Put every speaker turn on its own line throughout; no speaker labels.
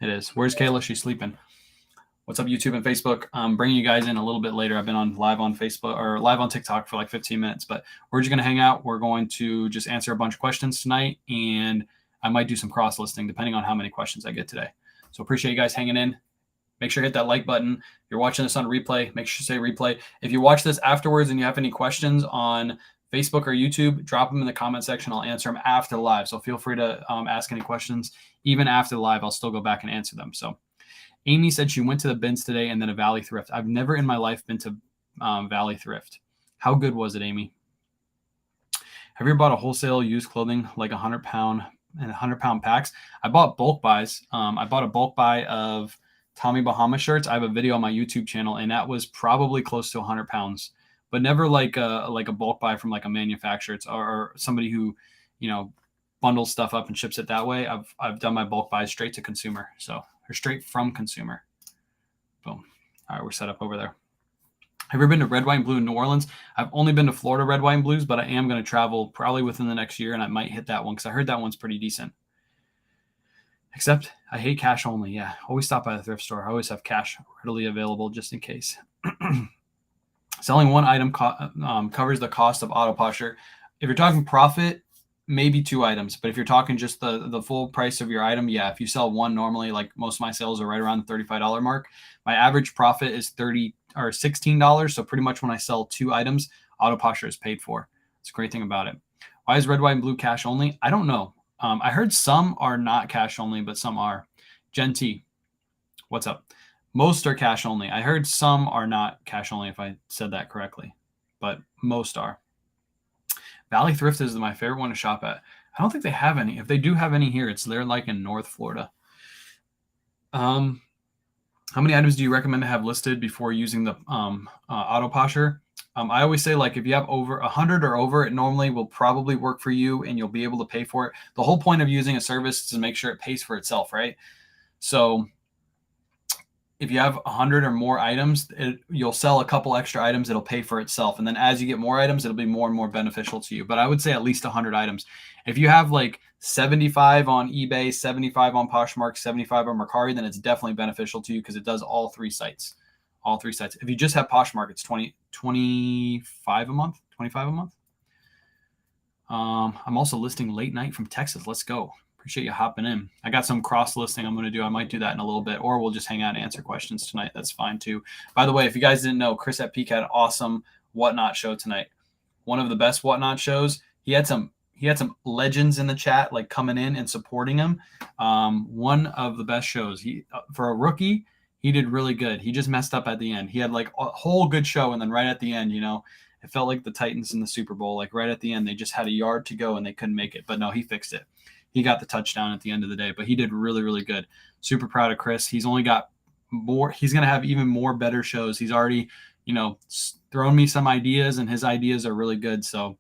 It is. Where's Kayla? She's sleeping. What's up, YouTube and Facebook? I'm bringing you guys in a little bit later. I've been on live on Facebook or live on TikTok for like 15 minutes, but we're just going to hang out. We're going to just answer a bunch of questions tonight, and I might do some cross listing depending on how many questions I get today. So appreciate you guys hanging in. Make sure you hit that like button. If you're watching this on replay, make sure you say replay. If you watch this afterwards and you have any questions on Facebook or YouTube, drop them in the comment section. I'll answer them after the live. So feel free to ask any questions. Even after the live, I'll still go back and answer them. So Amy said she went to the bins today and then a Valley Thrift. I've never in my life been to Valley Thrift. How good was it, Amy? Have you ever bought a wholesale used clothing like 100-pound and 100-pound packs? I bought bulk buys. I bought a bulk buy of Tommy Bahama shirts. I have a video on my YouTube channel, and that was probably close to 100 pounds, but never like a bulk buy from like a manufacturer or somebody who, bundles stuff up and ships it that way. I've done my bulk buys straight to consumer. So or straight from consumer. Boom. All right, we're set up over there. Have you ever been to Red, White, and Blue in New Orleans? I've only been to Florida Red, White, and Blues, but I am going to travel probably within the next year, and I might hit that one because I heard that one's pretty decent. Except I hate cash only. Yeah, always stop by the thrift store. I always have cash readily available just in case. Selling one item covers the cost of auto posture. If you're talking profit, maybe 2 items. But if you're talking just the full price of your item, yeah, if you sell one normally, like most of my sales are right around the $35 mark. My average profit is $30 or $16. So pretty much when I sell 2 items, auto posture is paid for. It's a great thing about it. Why is Red, White, and Blue cash only? I don't know. I heard some are not cash only, but some are. Gen T, what's up? Most are cash only. I heard some are not cash only, if I said that correctly, but most are. Valley Thrift is my favorite one to shop at. I don't think they have any. If they do have any here, they're like in North Florida. How many items do you recommend to have listed before using the auto posture? I always say, like, if you have over 100 or over, it normally will probably work for you and you'll be able to pay for it. The whole point of using a service is to make sure it pays for itself, right? So if you have 100 or more items, you'll sell a couple extra items. It'll pay for itself. And then as you get more items, it'll be more and more beneficial to you. But I would say at least 100 items. If you have like 75 on eBay, 75 on Poshmark, 75 on Mercari, then it's definitely beneficial to you because it does all 3 sites. All 3 sites. If you just have Poshmark, it's 25 a month. 25 a month. I'm also listing late night from Texas. Let's go. Appreciate you hopping in. I got some cross listing I'm going to do. I might do that in a little bit, or we'll just hang out and answer questions tonight. That's fine too. By the way, if you guys didn't know, Chris at Peak had an awesome Whatnot show tonight. One of the best Whatnot shows. He had some legends in the chat, like coming in and supporting him. One of the best shows. For a rookie, he did really good. He just messed up at the end. He had like a whole good show, and then right at the end, it felt like the Titans in the Super Bowl. Like right at the end, they just had a yard to go and they couldn't make it. But no, he fixed it. He got the touchdown at the end of the day, but he did really, really good. Super proud of Chris. He's only got more. He's going to have even more better shows. He's already, thrown me some ideas, and his ideas are really good. So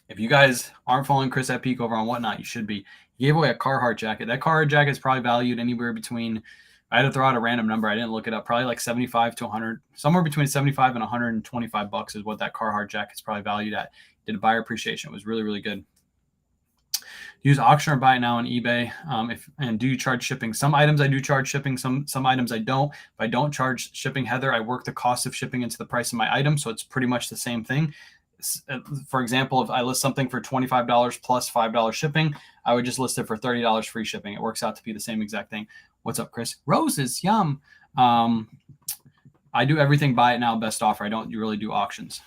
if you guys aren't following Chris at Peak over on Whatnot, you should be. He gave away a Carhartt jacket. That Carhartt jacket is probably valued anywhere between, I had to throw out a random number. I didn't look it up. Probably like 75 to 100, somewhere between 75 and 125 bucks is what that Carhartt jacket is probably valued at. Did a buyer appreciation. It was really, really good. Use auction or buy it now on eBay. And do you charge shipping? Some items I do charge shipping. Some items I don't. If I don't charge shipping, Heather, I work the cost of shipping into the price of my item, so it's pretty much the same thing. For example, if I list something for $25 plus $5 shipping, I would just list it for $30 free shipping. It works out to be the same exact thing. What's up, Chris? Roses, yum. I do everything buy it now, best offer. I don't really do auctions.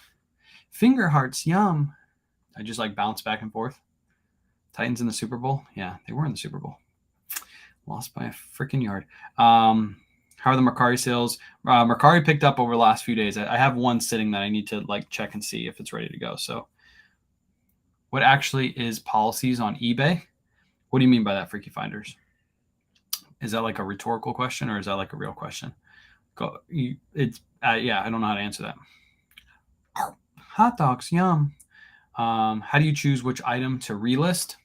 Finger hearts, yum. I just like bounce back and forth. Titans in the Super Bowl? Yeah, they were in the Super Bowl. Lost by a freaking yard. How are the Mercari sales? Mercari picked up over the last few days. I have one sitting that I need to check and see if it's ready to go. So what actually is policies on eBay? What do you mean by that, Freaky Finders? Is that like a rhetorical question or is that like a real question? Yeah, I don't know how to answer that. Hot dogs, yum. How do you choose which item to relist?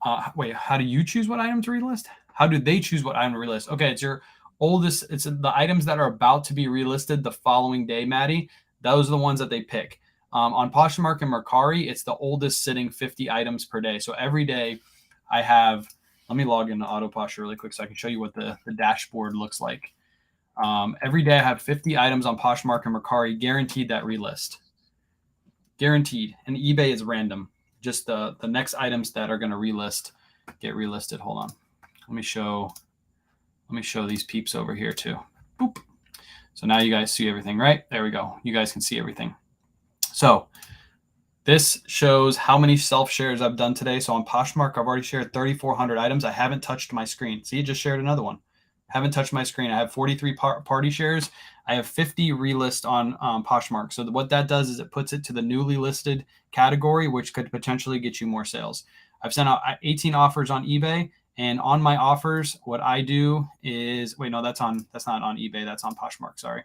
How do you choose what item to relist? How do they choose what item to relist? Okay, it's your oldest. It's the items that are about to be relisted the following day, Maddie. Those are the ones that they pick. On Poshmark and Mercari, it's the oldest sitting 50 items per day. So every day I have Let me log into Autoposture really quick so I can show you what the dashboard looks like. Every day I have 50 items on Poshmark and Mercari guaranteed that relist. Guaranteed. And eBay is random. Just the next items that are going to get relisted. Hold on. Let me show these peeps over here too. Boop. So now you guys see everything, right? There we go. You guys can see everything. So this shows how many self-shares I've done today. So on Poshmark, I've already shared 3,400 items. I haven't touched my screen. See, it just shared another one. Haven't touched my screen. I have 43 party shares. I have 50 relist on Poshmark. So what that does is it puts it to the newly listed category, which could potentially get you more sales. I've sent out 18 offers on eBay. And on my offers, what I do is, wait, no, that's not on eBay. That's on Poshmark. Sorry.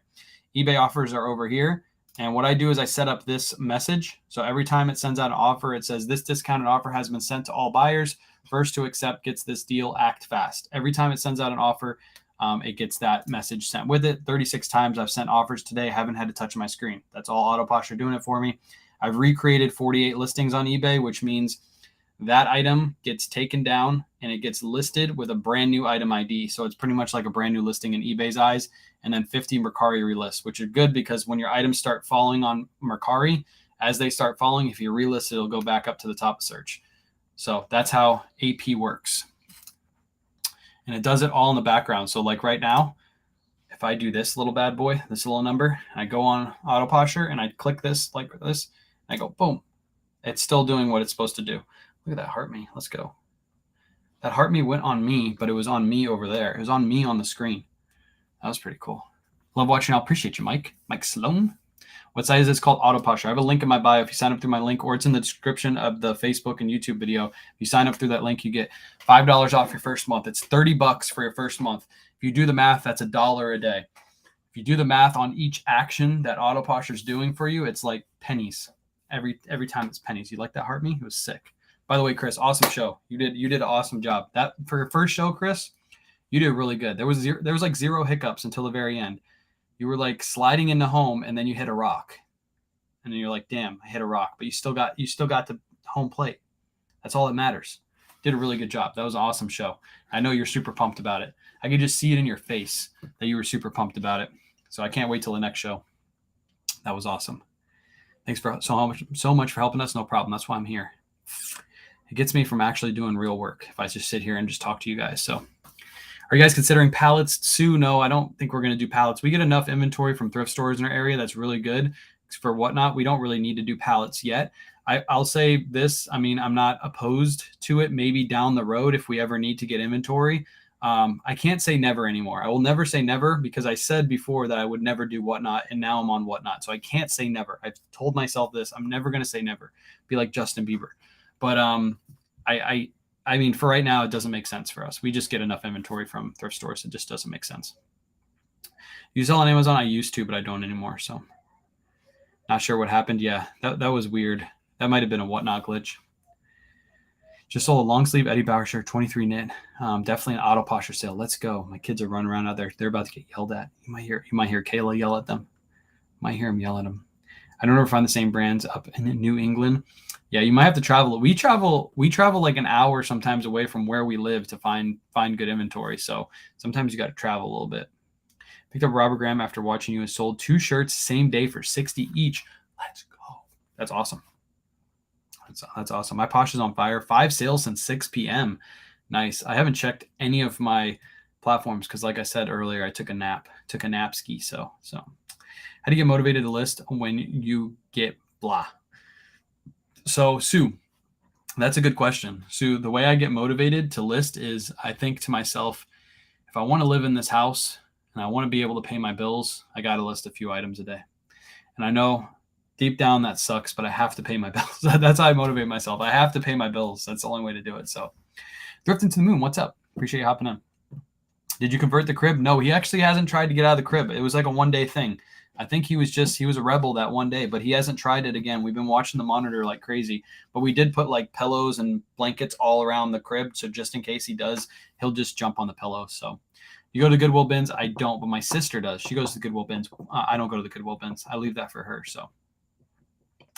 eBay offers are over here. And what I do is I set up this message. So every time it sends out an offer, it says this discounted offer has been sent to all buyers. First to accept gets this deal. Act fast. Every time it sends out an offer, it gets that message sent with it. 36 times I've sent offers today. I haven't had to touch my screen. That's all Autoposture doing it for me. I've recreated 48 listings on eBay, which means that item gets taken down and it gets listed with a brand new item ID. So it's pretty much like a brand new listing in eBay's eyes. And then 50 Mercari relists, which are good because when your items start falling on Mercari, as they start falling, if you relist, it'll go back up to the top of search. So that's how AP works. And it does it all in the background. So like right now, if I do this little bad boy, this little number, I go on Autoposture and I click this like this, and I go, boom. It's still doing what it's supposed to do. Look at that heart me. Let's go. That heart me went on me, but it was on me over there. It was on me on the screen. That was pretty cool. Love watching. I appreciate you, Mike. Mike Sloan. What site is this called? Autoposture. I have a link in my bio. If you sign up through my link, or it's in the description of the Facebook and YouTube video. If you sign up through that link, you get $5 off your first month. It's $30 for your first month. If you do the math, that's $1 a day. If you do the math on each action that Autoposture is doing for you, it's like pennies. Every time it's pennies. You like that heart me? It was sick. By the way, Chris, awesome show. You did an awesome job. That for your first show, Chris, you did really good. There was like zero hiccups until the very end. You were like sliding into home and then you hit a rock. And then you're like, damn, I hit a rock. But you still got the home plate. That's all that matters. Did a really good job. That was an awesome show. I know you're super pumped about it. I could just see it in your face that you were super pumped about it. So I can't wait till the next show. That was awesome. Thanks for so much for helping us. No problem. That's why I'm here. It gets me from actually doing real work if I just sit here and just talk to you guys. So are you guys considering pallets? Sue, no, I don't think we're going to do pallets. We get enough inventory from thrift stores in our area that's really good for whatnot. We don't really need to do pallets yet. I'll say this. I mean, I'm not opposed to it. Maybe down the road if we ever need to get inventory. I can't say never anymore. I will never say never because I said before that I would never do whatnot, and now I'm on whatnot. So I can't say never. I've told myself this. I'm never going to say never. Be like Justin Bieber. But I mean, for right now, it doesn't make sense for us. We just get enough inventory from thrift stores. It just doesn't make sense. You sell on Amazon? I used to, but I don't anymore. So not sure what happened. Yeah, that was weird. That might have been a whatnot glitch. Just sold a long sleeve Eddie Bauer shirt, 23 knit. Definitely an Autoposture sale. Let's go. My kids are running around out there. They're about to get yelled at. You might hear Kayla yell at them. Might hear him yell at them. I don't ever find the same brands up in New England. Yeah, you might have to travel. We travel like an hour sometimes away from where we live to find good inventory. So sometimes you got to travel a little bit. Picked up Robert Graham after watching you and sold 2 shirts same day for $60 each. Let's go. That's awesome. That's awesome. My Posh is on fire. 5 sales since 6 p.m. Nice. I haven't checked any of my platforms because, like I said earlier, I took a nap ski. So how do you get motivated to list when you get blah? So Sue, that's a good question. Sue, the way I get motivated to list is I think to myself, if I want to live in this house and I want to be able to pay my bills, I got to list a few items a day. And I know deep down that sucks, but I have to pay my bills. That's how I motivate myself. I have to pay my bills. That's the only way to do it. So Drifting to the Moon, what's up? Appreciate you hopping in. Did you convert the crib? No, he actually hasn't tried to get out of the crib. It was like a one-day thing. I think he was a rebel that one day, but he hasn't tried it again. We've been watching the monitor like crazy, but we did put like pillows and blankets all around the crib. So just in case he does, he'll just jump on the pillow. So you go to Goodwill bins. I don't, but my sister does. She goes to Goodwill bins. I don't go to the Goodwill bins. I leave that for her. So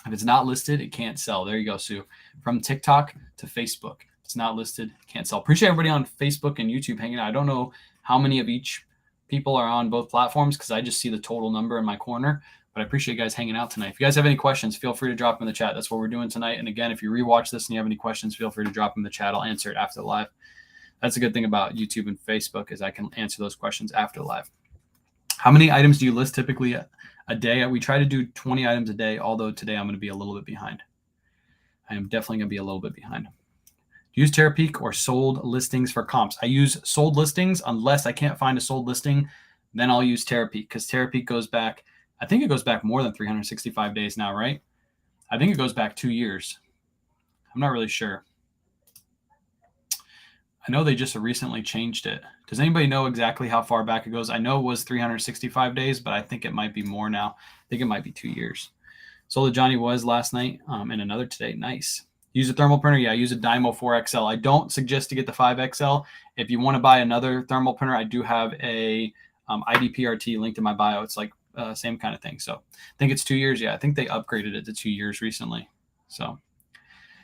if it's not listed, it can't sell. There you go, Sue. From TikTok to Facebook. If It's not listed. Can't sell. Appreciate everybody on Facebook and YouTube hanging out. I don't know how many of each people are on both platforms because I just see the total number in my corner. But I appreciate you guys hanging out tonight. If you guys have any questions, feel free to drop them in the chat. That's what we're doing tonight. And again, if you rewatch this and you have any questions, feel free to drop them in the chat. I'll answer it after the live. That's a good thing about YouTube and Facebook is I can answer those questions after the live. How many items do you list typically a day? We try to do 20 items a day, although today I'm going to be a little bit behind. I am definitely going to be a little bit behind. Use Terapeak or sold listings for comps. I use sold listings unless I can't find a sold listing. Then I'll use Terapeak because Terapeak goes back, I think it goes back more than 365 days now, right? I think it goes back 2 years. I'm not really sure. I know they just recently changed it. Does anybody know exactly how far back it goes? I know it was 365 days, but I think it might be more now. I think it might be 2 years. Sold to Johnny was last night and another today. Nice. Use a thermal printer? Yeah, use a Dymo 4XL. I don't suggest to get the 5XL. If you want to buy another thermal printer, I do have a IDPRT linked in my bio. It's like same kind of thing. So I think it's 2 years. Yeah, I think they upgraded it to 2 years recently. So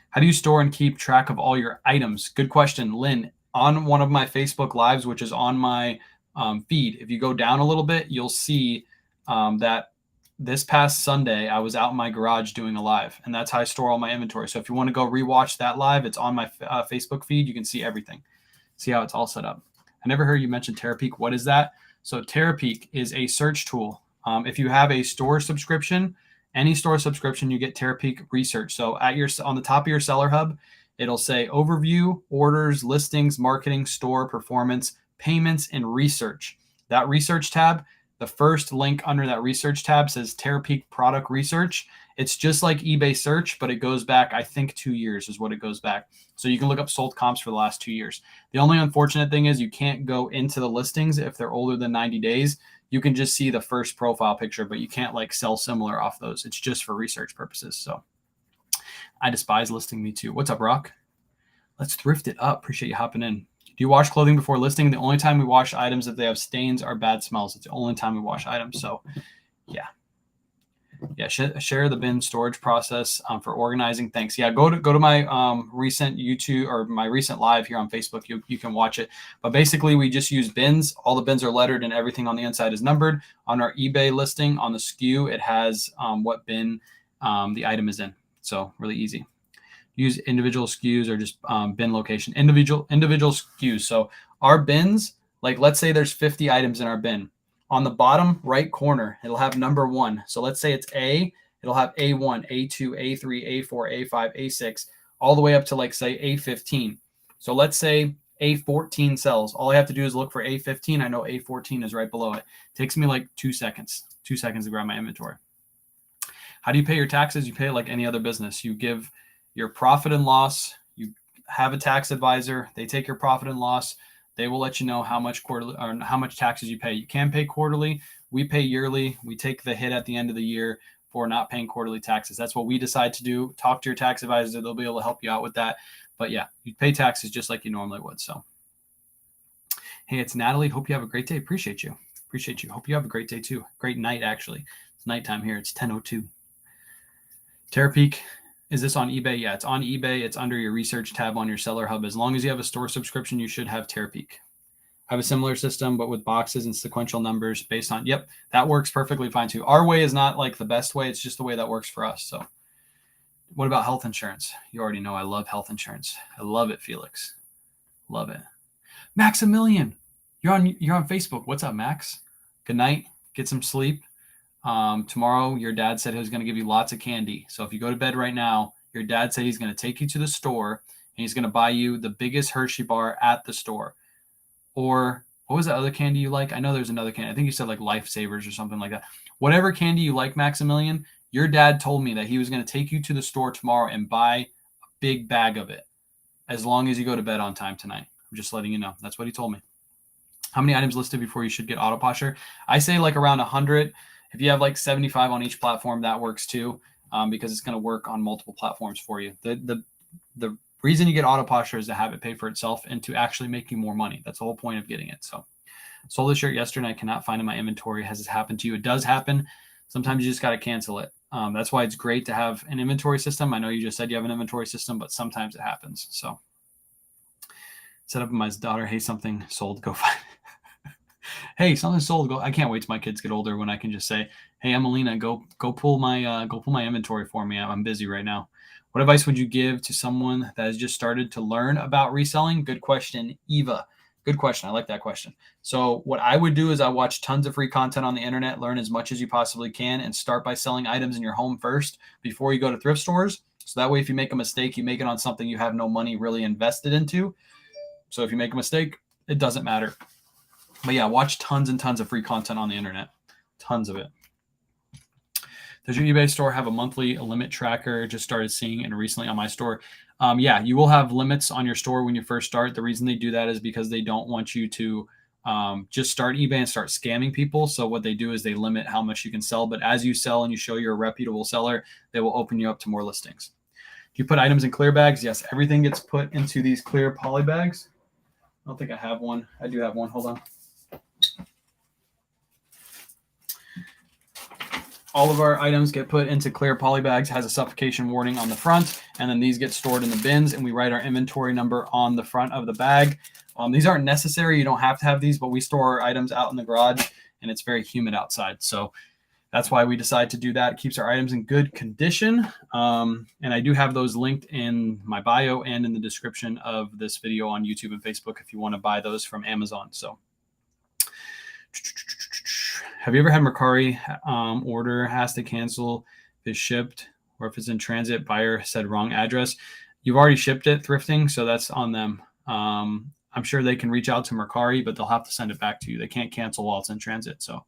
how do you store and keep track of all your items? Good question, Lynn. On one of my Facebook Lives, which is on my feed, if you go down a little bit, you'll see that this past Sunday, I was out in my garage doing a live, and that's how I store all my inventory. So if you want to go rewatch that live, it's on my Facebook feed. You can see everything, see how it's all set up. I never heard you mention Terapeak. What is that? So Terapeak is a search tool. If you have a store subscription, any store subscription, you get Terapeak Research. So on the top of your seller hub, it'll say overview, orders, listings, marketing, store, performance, payments, and research. That research tab, the first link under that research tab says Terapeak Product Research. It's just like eBay search, but it goes back, I think 2 years is what it goes back. So you can look up sold comps for the last 2 years. The only unfortunate thing is you can't go into the listings if they're older than 90 days. You can just see the first profile picture, but you can't like sell similar off those. It's just for research purposes. So I despise listing. Me too. What's up, Rock? Let's thrift it up. Appreciate you hopping in. Do you wash clothing before listing? The only time we wash items if they have stains or bad smells. It's the only time we wash items. So yeah. Share the bin storage process for organizing. Thanks. Yeah, go to my recent YouTube or my recent live here on Facebook. You can watch it. But basically, we just use bins. All the bins are lettered and everything on the inside is numbered. On our eBay listing, on the SKU, it has what bin the item is in. So really easy. Use individual SKUs or just bin location. Individual SKUs. So our bins, like let's say there's 50 items in our bin. On the bottom right corner, it'll have number 1. So let's say it's A, it'll have A1, A2, A3, A4, A5, A6, all the way up to like say A15. So let's say A14 sells. All I have to do is look for A15. I know A14 is right below it. It takes me like 2 seconds. 2 seconds to grab my inventory. How do you pay your taxes? You pay it like any other business. You give your profit and loss. You have a tax advisor. They take your profit and loss. They will let you know how much quarterly or how much taxes you pay. You can pay quarterly. We pay yearly. We take the hit at the end of the year for not paying quarterly taxes. That's what we decide to do. Talk to your tax advisor. They'll be able to help you out with that. But yeah, you pay taxes just like you normally would. So, hey, it's Natalie. Hope you have a great day. Appreciate you. Hope you have a great day too. Great night, actually. It's nighttime here. It's 10:02. Terapeak. Is this on eBay? Yeah, it's on eBay. It's under your research tab on your seller hub. As long as you have a store subscription, you should have Terapeak. I have a similar system, but with boxes and sequential numbers based on, yep, that works perfectly fine too. Our way is not like the best way. It's just the way that works for us. So what about health insurance? You already know I love health insurance. I love it, Felix. Love it. Maximilian, you're on Facebook. What's up, Max? Good night. Get some sleep. Tomorrow, your dad said he was going to give you lots of candy. So if you go to bed right now, your dad said he's going to take you to the store and he's going to buy you the biggest Hershey bar at the store. Or what was the other candy you like? I know there's another candy. I think you said like Lifesavers or something like that. Whatever candy you like, Maximilian, your dad told me that he was going to take you to the store tomorrow and buy a big bag of it as long as you go to bed on time tonight. I'm just letting you know. That's what he told me. How many items listed before you should get auto posture? I say like around 100. If you have like 75 on each platform, that works too, because it's going to work on multiple platforms for you. The reason you get auto posture is to have it pay for itself and to actually make you more money. That's the whole point of getting it. So sold this shirt yesterday. I cannot find it in my inventory. Has this happened to you? It does happen. Sometimes you just got to cancel it. That's why it's great to have an inventory system. I know you just said you have an inventory system, but sometimes it happens. So Set up with my daughter. Hey, something sold. Go find it. Hey, something sold. Go. I can't wait till my kids get older when I can just say, hey, Emelina, go pull my inventory for me. I'm busy right now. What advice would you give to someone that has just started to learn about reselling? Good question, Eva. Good question. I like that question. So what I would do is I watch tons of free content on the internet, learn as much as you possibly can, and start by selling items in your home first before you go to thrift stores. So that way, if you make a mistake, you make it on something you have no money really invested into. So if you make a mistake, it doesn't matter. But yeah, watch tons and tons of free content on the internet. Tons of it. Does your eBay store have a monthly limit tracker? Just started seeing it recently on my store. Yeah, you will have limits on your store when you first start. The reason they do that is because they don't want you to just start eBay and start scamming people. So what they do is they limit how much you can sell. But as you sell and you show you're a reputable seller, they will open you up to more listings. Do you put items in clear bags? Yes, everything gets put into these clear poly bags. I don't think I have one. I do have one. Hold on. All of our items get put into clear poly bags, has a suffocation warning on the front, and then these get stored in the bins, and we write our inventory number on the front of the bag. These aren't necessary. You don't have to have these, but we store our items out in the garage, and it's very humid outside. So that's why we decide to do that. It keeps our items in good condition. And I do have those linked in my bio and in the description of this video on YouTube and Facebook if you want to buy those from Amazon. So have you ever had Mercari order has to cancel if it's shipped or if it's in transit, buyer said wrong address? You've already shipped it thrifting, so that's on them. I'm sure they can reach out to Mercari, but they'll have to send it back to you. They can't cancel while it's in transit. So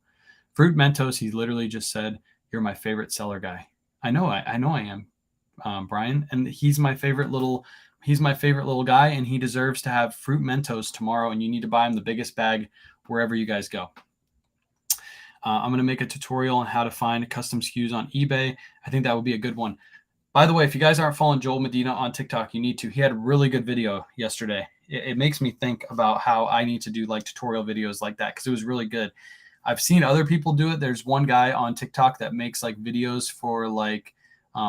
Fruit Mentos, he literally just said, you're my favorite seller guy. I know I am, Brian, and he's my favorite little guy, and he deserves to have Fruit Mentos tomorrow, and you need to buy him the biggest bag wherever you guys go. I'm going to make a tutorial on how to find custom SKUs on eBay. I think that would be a good one. By the way, if you guys aren't following Joel Medina on TikTok, you need to. He had a really good video yesterday. It makes me think about how I need to do like tutorial videos like that because it was really good. I've seen other people do it. There's one guy on TikTok that makes like videos for like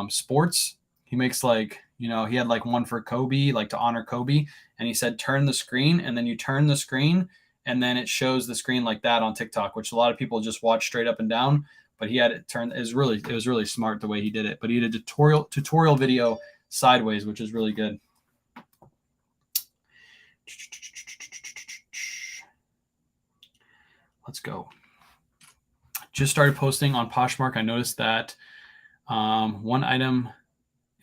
sports. He makes like, he had like one for Kobe, like to honor Kobe. And he said, turn the screen, and then you turn the screen and then it shows the screen like that on TikTok, which a lot of people just watch straight up and down. But he had it turned. It was really smart the way he did it. But he did a tutorial video sideways, which is really good. Let's go. Just started posting on Poshmark. I noticed that one item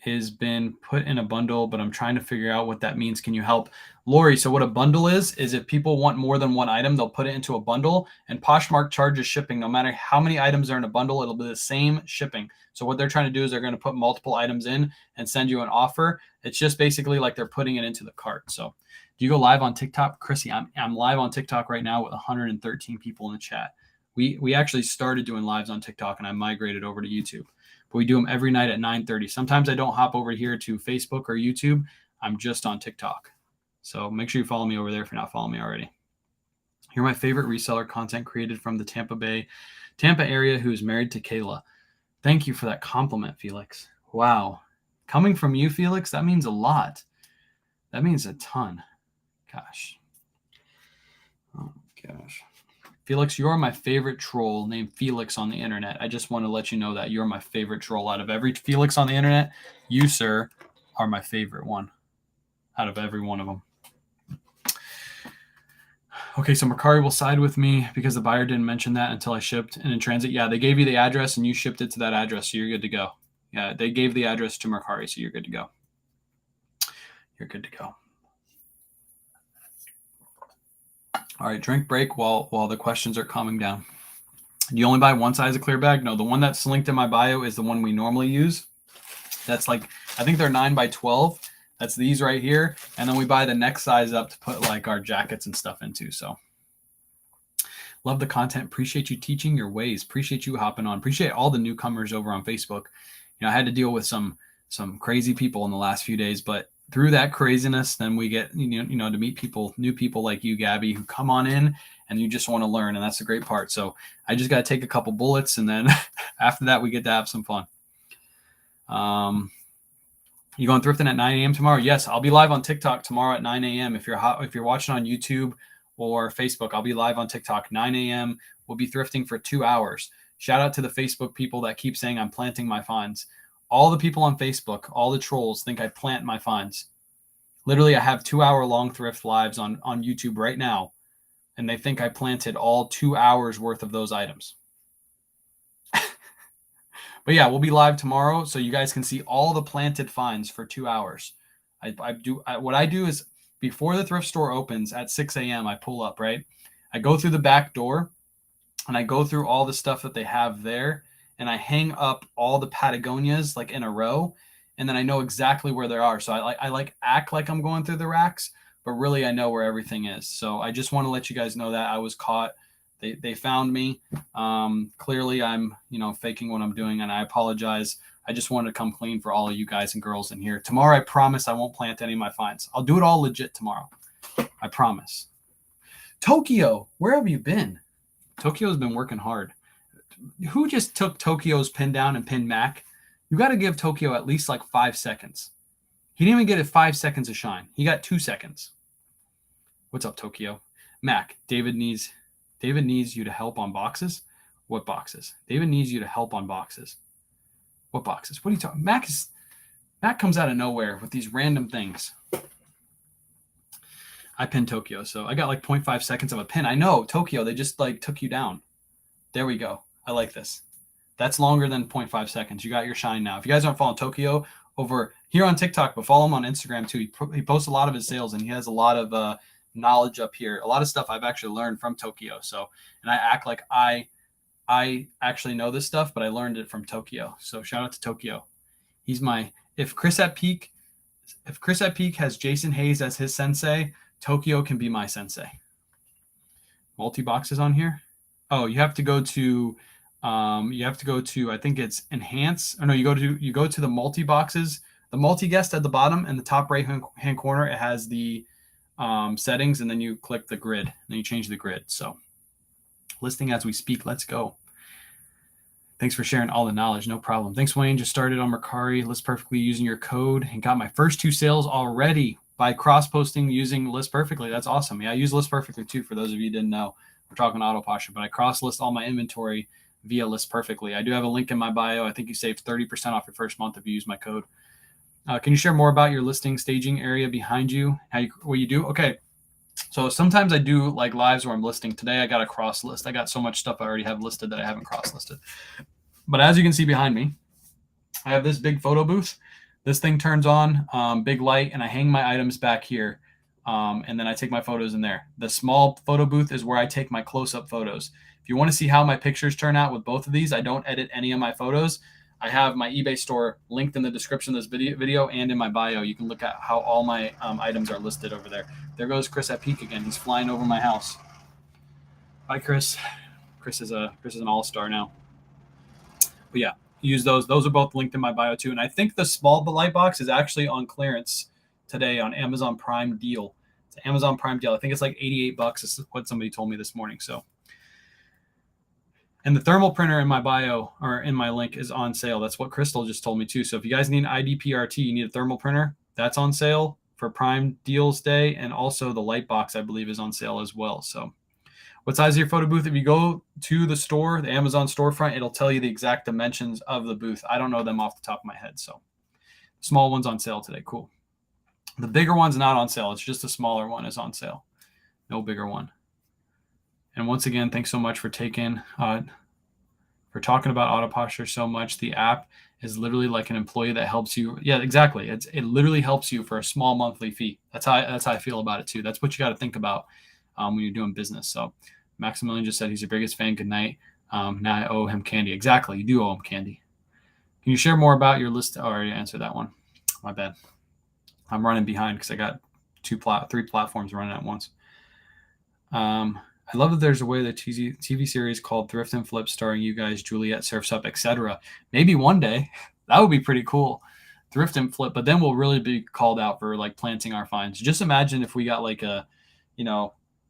has been put in a bundle, but I'm trying to figure out what that means. Can you help? Lori, so what a bundle is if people want more than one item, they'll put it into a bundle, and Poshmark charges shipping. No matter how many items are in a bundle, it'll be the same shipping. So what they're trying to do is they're going to put multiple items in and send you an offer. It's just basically like they're putting it into the cart. So do you go live on TikTok? Chrissy, I'm live on TikTok right now with 113 people in the chat. We actually started doing lives on TikTok, and I migrated over to YouTube. But we do them every night at 9:30. Sometimes I don't hop over here to Facebook or YouTube. I'm just on TikTok. So make sure you follow me over there if you're not following me already. You're my favorite reseller content created from the Tampa area who is married to Kayla. Thank you for that compliment, Felix. Wow. Coming from you, Felix, that means a lot. That means a ton. Gosh. Oh, my gosh. Felix, you're my favorite troll named Felix on the internet. I just want to let you know that you're my favorite troll out of every Felix on the internet. You, sir, are my favorite one out of every one of them. Okay, so Mercari will side with me because the buyer didn't mention that until I shipped. And in transit, yeah, they gave you the address and you shipped it to that address, so you're good to go. Yeah, they gave the address to Mercari, so you're good to go. You're good to go. All right, drink break while the questions are calming down. Do you only buy one size of clear bag? No, the one that's linked in my bio is the one we normally use. That's like, I think they're 9x12. That's these right here. And then we buy the next size up to put like our jackets and stuff into. So love the content. Appreciate you teaching your ways. Appreciate you hopping on. Appreciate all the newcomers over on Facebook. I had to deal with some crazy people in the last few days, but through that craziness, then we get, to meet new people like you, Gabby, who come on in and you just want to learn. And that's the great part. So I just got to take a couple bullets. And then after that, we get to have some fun. You going thrifting at 9 a.m. tomorrow? Yes, I'll be live on TikTok tomorrow at 9 a.m. If you're watching on YouTube or Facebook, I'll be live on TikTok 9 a.m. We'll be thrifting for 2 hours. Shout out to the Facebook people that keep saying I'm planting my finds. All the people on Facebook, all the trolls think I plant my finds. Literally, I have 2-hour long thrift lives on YouTube right now, and they think I planted all 2 hours worth of those items. But yeah, we'll be live tomorrow, so you guys can see all the planted finds for 2 hours. What I do is before the thrift store opens at 6 a.m., I pull up, right? I go through the back door, and I go through all the stuff that they have there, and I hang up all the Patagonias like in a row, and then I know exactly where they are. So I act like I'm going through the racks, but really I know where everything is. So I just want to let you guys know that I was caught. They found me. Clearly I'm, faking what I'm doing, and I apologize. I just wanted to come clean for all of you guys and girls in here. Tomorrow, I promise I won't plant any of my finds. I'll do it all legit tomorrow. I promise. Tokyo, where have you been? Tokyo's been working hard. Who just took Tokyo's pin down and pinned Mac? You got to give Tokyo at least like 5 seconds. He didn't even get it 5 seconds of shine. He got 2 seconds. What's up, Tokyo? Mac, David needs you to help on boxes? What boxes? David needs you to help on boxes. What boxes? What are you talking? Mac comes out of nowhere with these random things. I pinned Tokyo, so I got like 0.5 seconds of a pin. I know, Tokyo, they just like took you down. There we go. I like this. That's longer than 0.5 seconds. You got your shine now. If you guys aren't following Tokyo over here on TikTok, but follow him on Instagram too. He posts a lot of his sales, and he has a lot of knowledge up here. A lot of stuff I've actually learned from Tokyo. So, and I act like I actually know this stuff, but I learned it from Tokyo. So shout out to Tokyo. He's if Chris at Peak has Jason Hayes as his sensei, Tokyo can be my sensei. Multi-boxes on here. Oh, you have to go to I think it's enhance. Or no, you go to the multi-boxes, the multi-guest at the bottom, and the top right hand corner, it has the settings, and then you click the grid, and then you change the grid. So listing as we speak. Let's go. Thanks for sharing all the knowledge. No problem. Thanks, Wayne. Just started on Mercari. List Perfectly using your code and got my first 2 sales already by cross-posting using List Perfectly. That's awesome. Yeah, I use List Perfectly too, for those of you who didn't know. We're talking auto posture, but I cross-list all my inventory via List Perfectly. I do have a link in my bio. I think you save 30% off your first month if you use my code. Can you share more about your listing staging area behind you? What you do? Okay. So sometimes I do like lives where I'm listing. Today I got a cross list. I got so much stuff I already have listed that I haven't cross listed. But as you can see behind me, I have this big photo booth. This thing turns on, big light, and I hang my items back here. And then I take my photos in there. The small photo booth is where I take my close-up photos. If you want to see how my pictures turn out with both of these, I don't edit any of my photos. I have my eBay store linked in the description of this video and in my bio. You can look at how all my items are listed over there. There goes Chris at Peak again. He's flying over my house. Bye, Chris. Chris is an all-star now. But yeah, use those. Those are both linked in my bio too. And I think the small light box is actually on clearance today on Amazon Prime deal. It's an Amazon Prime deal. I think it's like $88. This is what somebody told me this morning. So, and the thermal printer in my bio or in my link is on sale. That's what Crystal just told me too. So if you guys need an IDPRT, you need a thermal printer, that's on sale for Prime Deals Day. And also the light box, I believe, is on sale as well. So what size is your photo booth? If you go to the store, the Amazon storefront, it'll tell you the exact dimensions of the booth. I don't know them off the top of my head. So small one's on sale today. Cool. The bigger one's not on sale. It's just a smaller one is on sale. No bigger one. And once again, thanks so much for talking about auto posture so much. The app is literally like an employee that helps you. Yeah, exactly. It literally helps you for a small monthly fee. That's how I feel about it too. That's what you got to think about when you're doing business. So Maximilian just said he's your biggest fan. Good night. Now I owe him candy. Exactly. You do owe him candy. Can you share more about your list? Oh, I already answered that one. My bad. I'm running behind because I got 3 platforms running at once. I love that there's a way that TV series called Thrift and Flip starring you guys, Juliet, Surfs Up, etc. Maybe one day. That would be pretty cool. Thrift and Flip, but then we'll really be called out for like planting our finds. Just imagine if we got like a,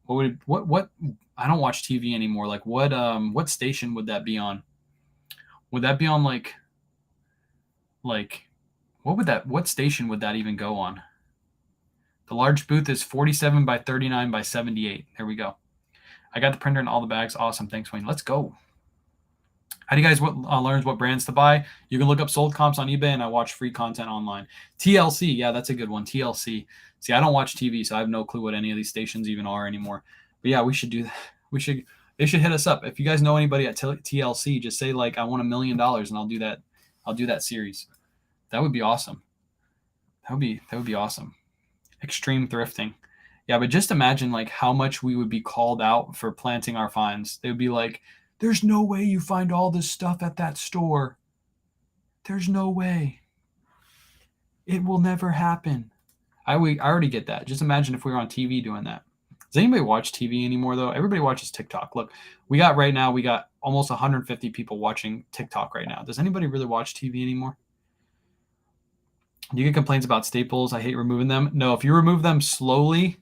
what I don't watch TV anymore. Like what station would that be on? Would that be on like what station would that even go on? The large booth is 47 by 39 by 78. There we go. I got the printer and all the bags. Awesome. Thanks, Wayne. Let's go. How do you guys learn what brands to buy? You can look up sold comps on eBay, and I watch free content online. TLC, yeah, that's a good one. TLC. See, I don't watch TV, so I have no clue what any of these stations even are anymore. But yeah, we should do that. They should hit us up. If you guys know anybody at TLC, just say like I want $1 million, and I'll do that. I'll do that series. That would be awesome. That would be awesome. Extreme thrifting. Yeah, but just imagine like how much we would be called out for planting our finds. They would be like, there's no way you find all this stuff at that store. There's no way. It will never happen. I already get that. Just imagine if we were on TV doing that. Does anybody watch TV anymore, though? Everybody watches TikTok. Look, we got almost 150 people watching TikTok right now. Does anybody really watch TV anymore? You get complaints about staples. I hate removing them. No, if you remove them slowly,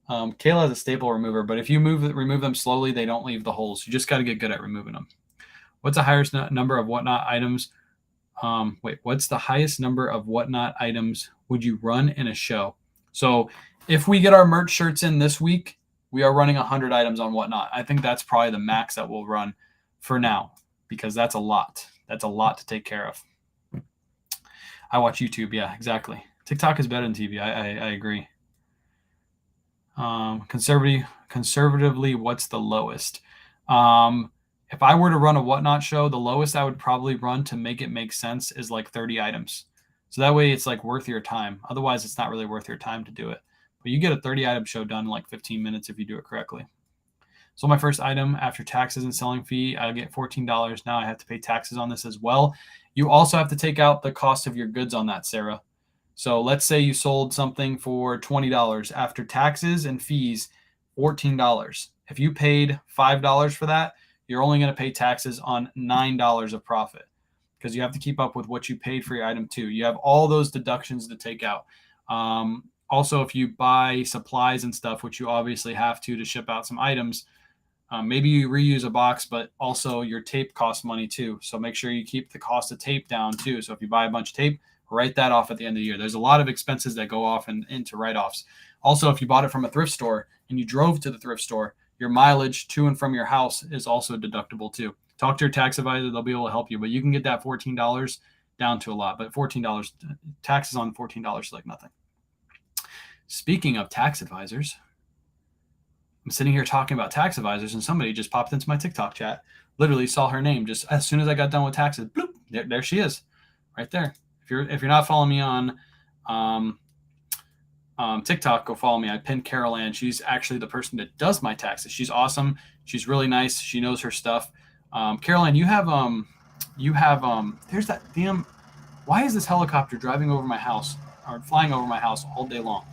Kayla has a staple remover, but if you remove them slowly, they don't leave the holes. You just got to get good at removing them. What's the highest number of whatnot items? What's the highest number of whatnot items would you run in a show? So if we get our merch shirts in this week, we are running 100 items on whatnot. I think that's probably the max that we'll run for now, because that's a lot. That's a lot to take care of. I watch YouTube. Yeah, exactly. TikTok is better than TV. I agree. Conservatively, what's the lowest? If I were to run a whatnot show, the lowest I would probably run to make it make sense is like 30 items. So that way it's like worth your time. Otherwise, it's not really worth your time to do it. But you get a 30 item show done in like 15 minutes if you do it correctly. So my first item after taxes and selling fee, I get $14. Now I have to pay taxes on this as well. You also have to take out the cost of your goods on that, Sarah. So let's say you sold something for $20 after taxes and fees, $14. If you paid $5 for that, you're only going to pay taxes on $9 of profit, because you have to keep up with what you paid for your item too. You have all those deductions to take out. Also, if you buy supplies and stuff, which you obviously have to ship out some items, maybe you reuse a box, but also your tape costs money too. So make sure you keep the cost of tape down too. So if you buy a bunch of tape, write that off at the end of the year. There's a lot of expenses that go off into write-offs. Also, if you bought it from a thrift store and you drove to the thrift store, your mileage to and from your house is also deductible too. Talk to your tax advisor. They'll be able to help you, but you can get that $14 down to a lot. But $14, taxes on $14 is like nothing. Speaking of tax advisors, I'm sitting here talking about tax advisors, and somebody just popped into my TikTok chat. Literally saw her name just as soon as I got done with taxes. Bloop, there she is, right there. If you're not following me on TikTok, go follow me. I pinned Carol Ann. She's actually the person that does my taxes. She's awesome. She's really nice. She knows her stuff. Carol Ann, you have there's that damn. Why is this helicopter driving over my house or flying over my house all day long?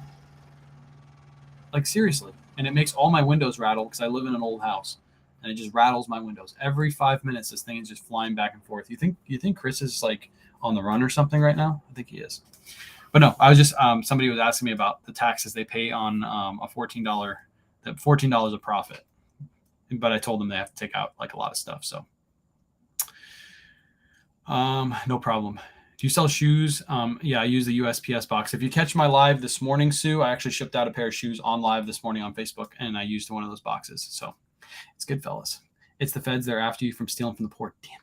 Like seriously. And it makes all my windows rattle because I live in an old house, and it just rattles my windows every 5 minutes. This thing is just flying back and forth. You think Chris is like on the run or something right now? I think he is. But no, I was just somebody was asking me about the taxes they pay on a $14 of profit. But I told them they have to take out like a lot of stuff. So no problem. Do you sell shoes? Yeah, I use the USPS box. If you catch my live this morning, Sue, I actually shipped out a pair of shoes on live this morning on Facebook, and I used one of those boxes. So it's good, fellas. It's the feds. They're after you from stealing from the poor. Damn it.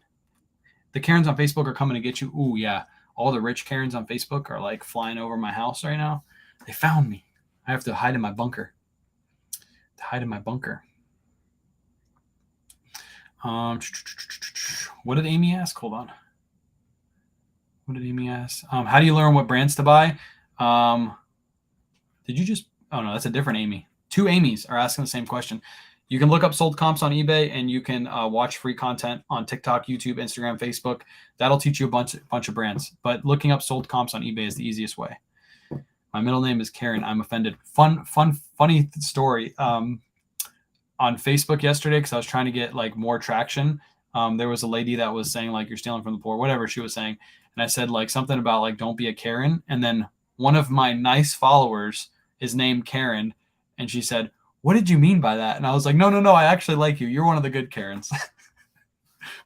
The Karens on Facebook are coming to get you. Ooh, yeah. All the rich Karens on Facebook are like flying over my house right now. They found me. I have to hide in my bunker. What did Amy ask? Hold on. What did Amy ask? How do you learn what brands to buy? Did you just... Oh, no, that's a different Amy. Two Amy's are asking the same question. You can look up sold comps on eBay, and you can watch free content on TikTok, YouTube, Instagram, Facebook. That'll teach you a bunch of brands. But looking up sold comps on eBay is the easiest way. My middle name is Karen. I'm offended. Funny story. On Facebook yesterday, because I was trying to get like more traction, there was a lady that was saying like, you're stealing from the poor, whatever she was saying. And I said like something about like, don't be a Karen. And then one of my nice followers is named Karen. And she said, what did you mean by that? And I was like, no, I actually like you. You're one of the good Karens.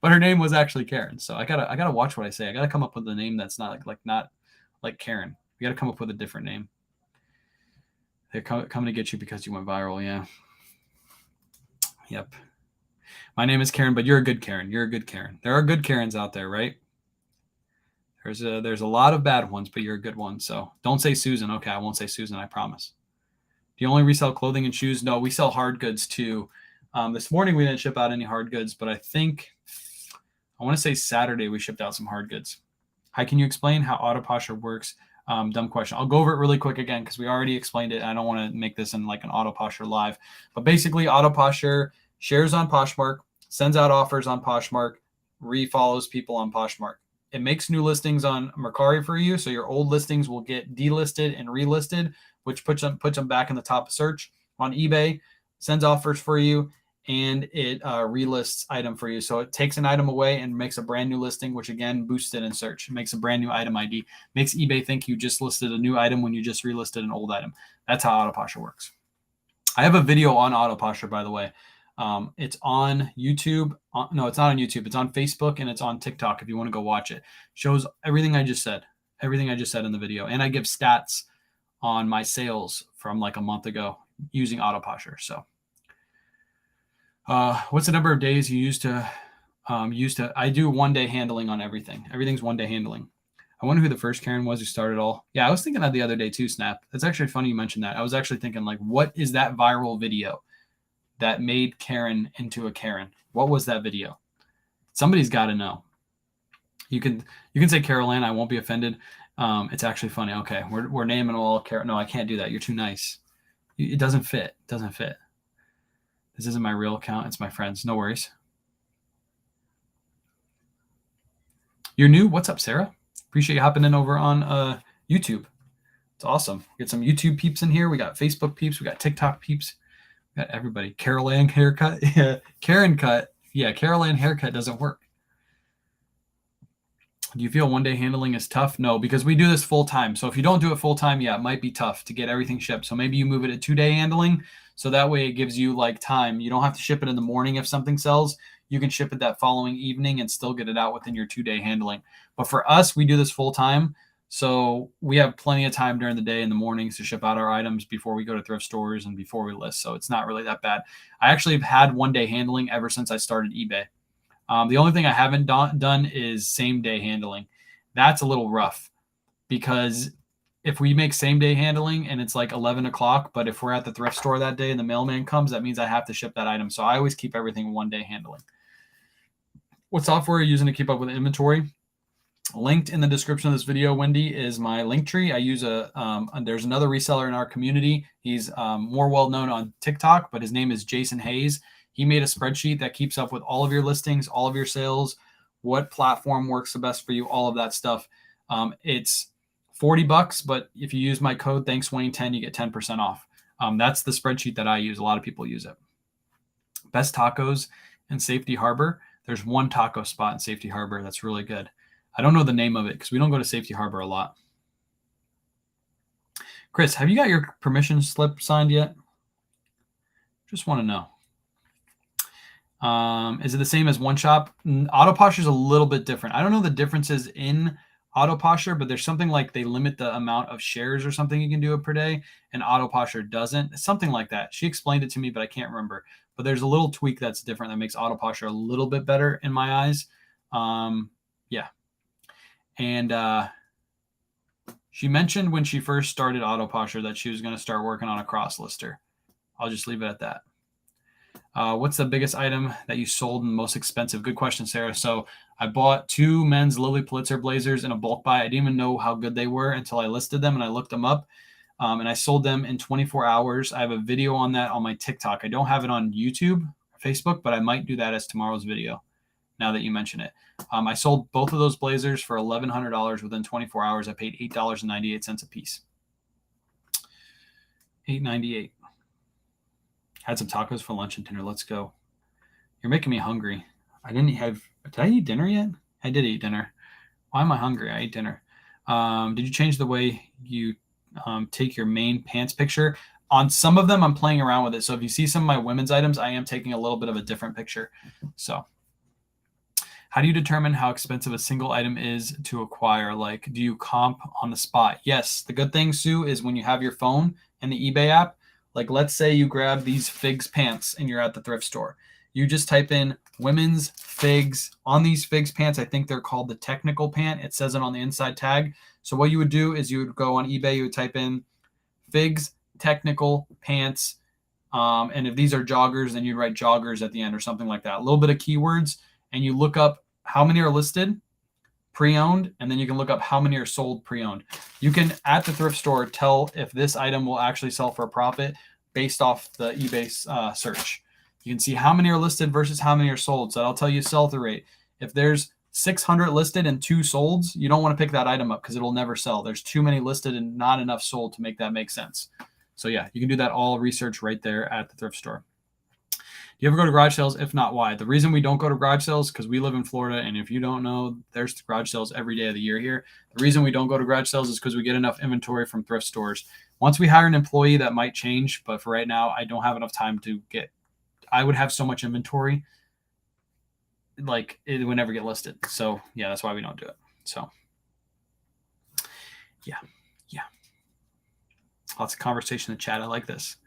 But her name was actually Karen. So I gotta watch what I say. I gotta come up with a name that's not like not like Karen. We got to come up with a different name. They're coming to get you because you went viral. Yeah. Yep. My name is Karen, but you're a good Karen. You're a good Karen. There are good Karens out there, right? There's a lot of bad ones, but you're a good one. So don't say Susan. Okay, I won't say Susan. I promise. Do you only resell clothing and shoes? No, we sell hard goods too. This morning we didn't ship out any hard goods, but I want to say Saturday we shipped out some hard goods. Hi, can you explain how Autoposher works? Dumb question. I'll go over it really quick again because we already explained it. I don't want to make this in like an Autoposher live. But basically, Autoposher shares on Poshmark, sends out offers on Poshmark, refollows people on Poshmark. It makes new listings on Mercari for you, so your old listings will get delisted and relisted, which puts them back in the top of search. On eBay, sends offers for you, and it relists item for you. So it takes an item away and makes a brand new listing, which again boosts it in search. It makes a brand new item ID. Makes eBay think you just listed a new item when you just relisted an old item. That's how Autoposher works. I have a video on Autoposher, by the way. It's on YouTube. No, it's not on YouTube. It's on Facebook and it's on TikTok if you want to go watch it. Shows everything I just said. Everything I just said in the video. And I give stats on my sales from like a month ago using Autoposher. So what's the number of days you used to I do 1 day handling on everything. Everything's 1 day handling. I wonder who the first Karen was who started all. Yeah, I was thinking that the other day too, Snap. That's actually funny you mentioned that. I was actually thinking like, what is that viral video that made Karen into a Karen? What was that video? Somebody's got to know. You can say Carol Ann. I won't be offended. It's actually funny. Okay, we're naming all Karen. No, I can't do that. You're too nice. It doesn't fit. It doesn't fit. This isn't my real account. It's my friend's. No worries. You're new. What's up, Sarah? Appreciate you hopping in over on YouTube. It's awesome. We got some YouTube peeps in here. We got Facebook peeps. We got TikTok peeps. We got everybody. Carol Ann haircut. Yeah. Karen cut. Yeah, Carol Ann haircut doesn't work. Do you feel 1 day handling is tough? No, because we do this full time. So if you don't do it full time, yeah, it might be tough to get everything shipped. So maybe you move it to 2 day handling. So that way it gives you like time. You don't have to ship it in the morning if something sells. You can ship it that following evening and still get it out within your 2 day handling. But for us, we do this full time. So we have plenty of time during the day in the mornings to ship out our items before we go to thrift stores and before we list. So it's not really that bad. I actually have had 1 day handling ever since I started eBay. The only thing I haven't done is same day handling. That's a little rough because if we make same day handling and it's like 11 o'clock, but if we're at the thrift store that day and the mailman comes, that means I have to ship that item. So I always keep everything 1 day handling. What software are you using to keep up with inventory? Linked in the description of this video, Wendy, is my link tree. I use there's another reseller in our community. He's more well known on TikTok, but his name is Jason Hayes. He made a spreadsheet that keeps up with all of your listings, all of your sales, what platform works the best for you, all of that stuff. It's $40, but if you use my code ThanksWayne10, you get 10% off. That's the spreadsheet that I use. A lot of people use it. Best tacos in Safety Harbor. There's one taco spot in Safety Harbor that's really good. I don't know the name of it because we don't go to Safety Harbor a lot. Chris, have you got your permission slip signed yet? Just want to know. Is it the same as one shop? Autoposher is a little bit different. I don't know the differences in Autoposher, but there's something like they limit the amount of shares or something you can do it per day, and Autoposher doesn't. It's something like that. She explained it to me, but I can't remember. But there's a little tweak that's different that makes Autoposher a little bit better in my eyes. Yeah. And she mentioned when she first started Autoposher that she was going to start working on a cross lister. I'll just leave it at that. What's the biggest item that you sold and most expensive? Good question, Sarah. So I bought 2 men's Lilly Pulitzer blazers in a bulk buy. I didn't even know how good they were until I listed them and I looked them up. And I sold them in 24 hours. I have a video on that on my TikTok. I don't have it on YouTube or Facebook, but I might do that as tomorrow's video now that you mention it. I sold both of those blazers for $1,100 within 24 hours. I paid $8.98 a piece. $8.98. Had some tacos for lunch and dinner. Let's go. You're making me hungry. Did I eat dinner yet? I did eat dinner. Why am I hungry? I ate dinner. Did you change the way you take your main pants picture? On some of them, I'm playing around with it. So if you see some of my women's items, I am taking a little bit of a different picture. So How do you determine how expensive a single item is to acquire? Like, do you comp on the spot? Yes. The good thing, Sue, is when you have your phone and the eBay app, like let's say you grab these figs pants and you're at the thrift store. You just type in women's figs. On these figs pants, I think they're called the technical pant. It says it on the inside tag. So what you would do is you would go on eBay, you would type in figs technical pants. And if these are joggers, then you'd write joggers at the end or something like that. A little bit of keywords, and you look up how many are listed pre-owned, and then you can look up how many are sold pre-owned. You can, at the thrift store, tell if this item will actually sell for a profit based off the eBay search. You can see how many are listed versus how many are sold. So that'll tell you sell-through rate. If there's 600 listed and 2 solds, you don't want to pick that item up because it'll never sell. There's too many listed and not enough sold to make that make sense. So yeah, you can do that all research right there at the thrift store. Do you ever go to garage sales? If not, why? The reason we don't go to garage sales because we live in Florida, and if you don't know, there's garage sales every day of the year here. The reason we don't go to garage sales is because we get enough inventory from thrift stores. Once we hire an employee, that might change, but for right now, I don't have enough time to get. I would have so much inventory, like it would never get listed. So yeah, that's why we don't do it. So yeah. Lots of conversation in the chat. I like this.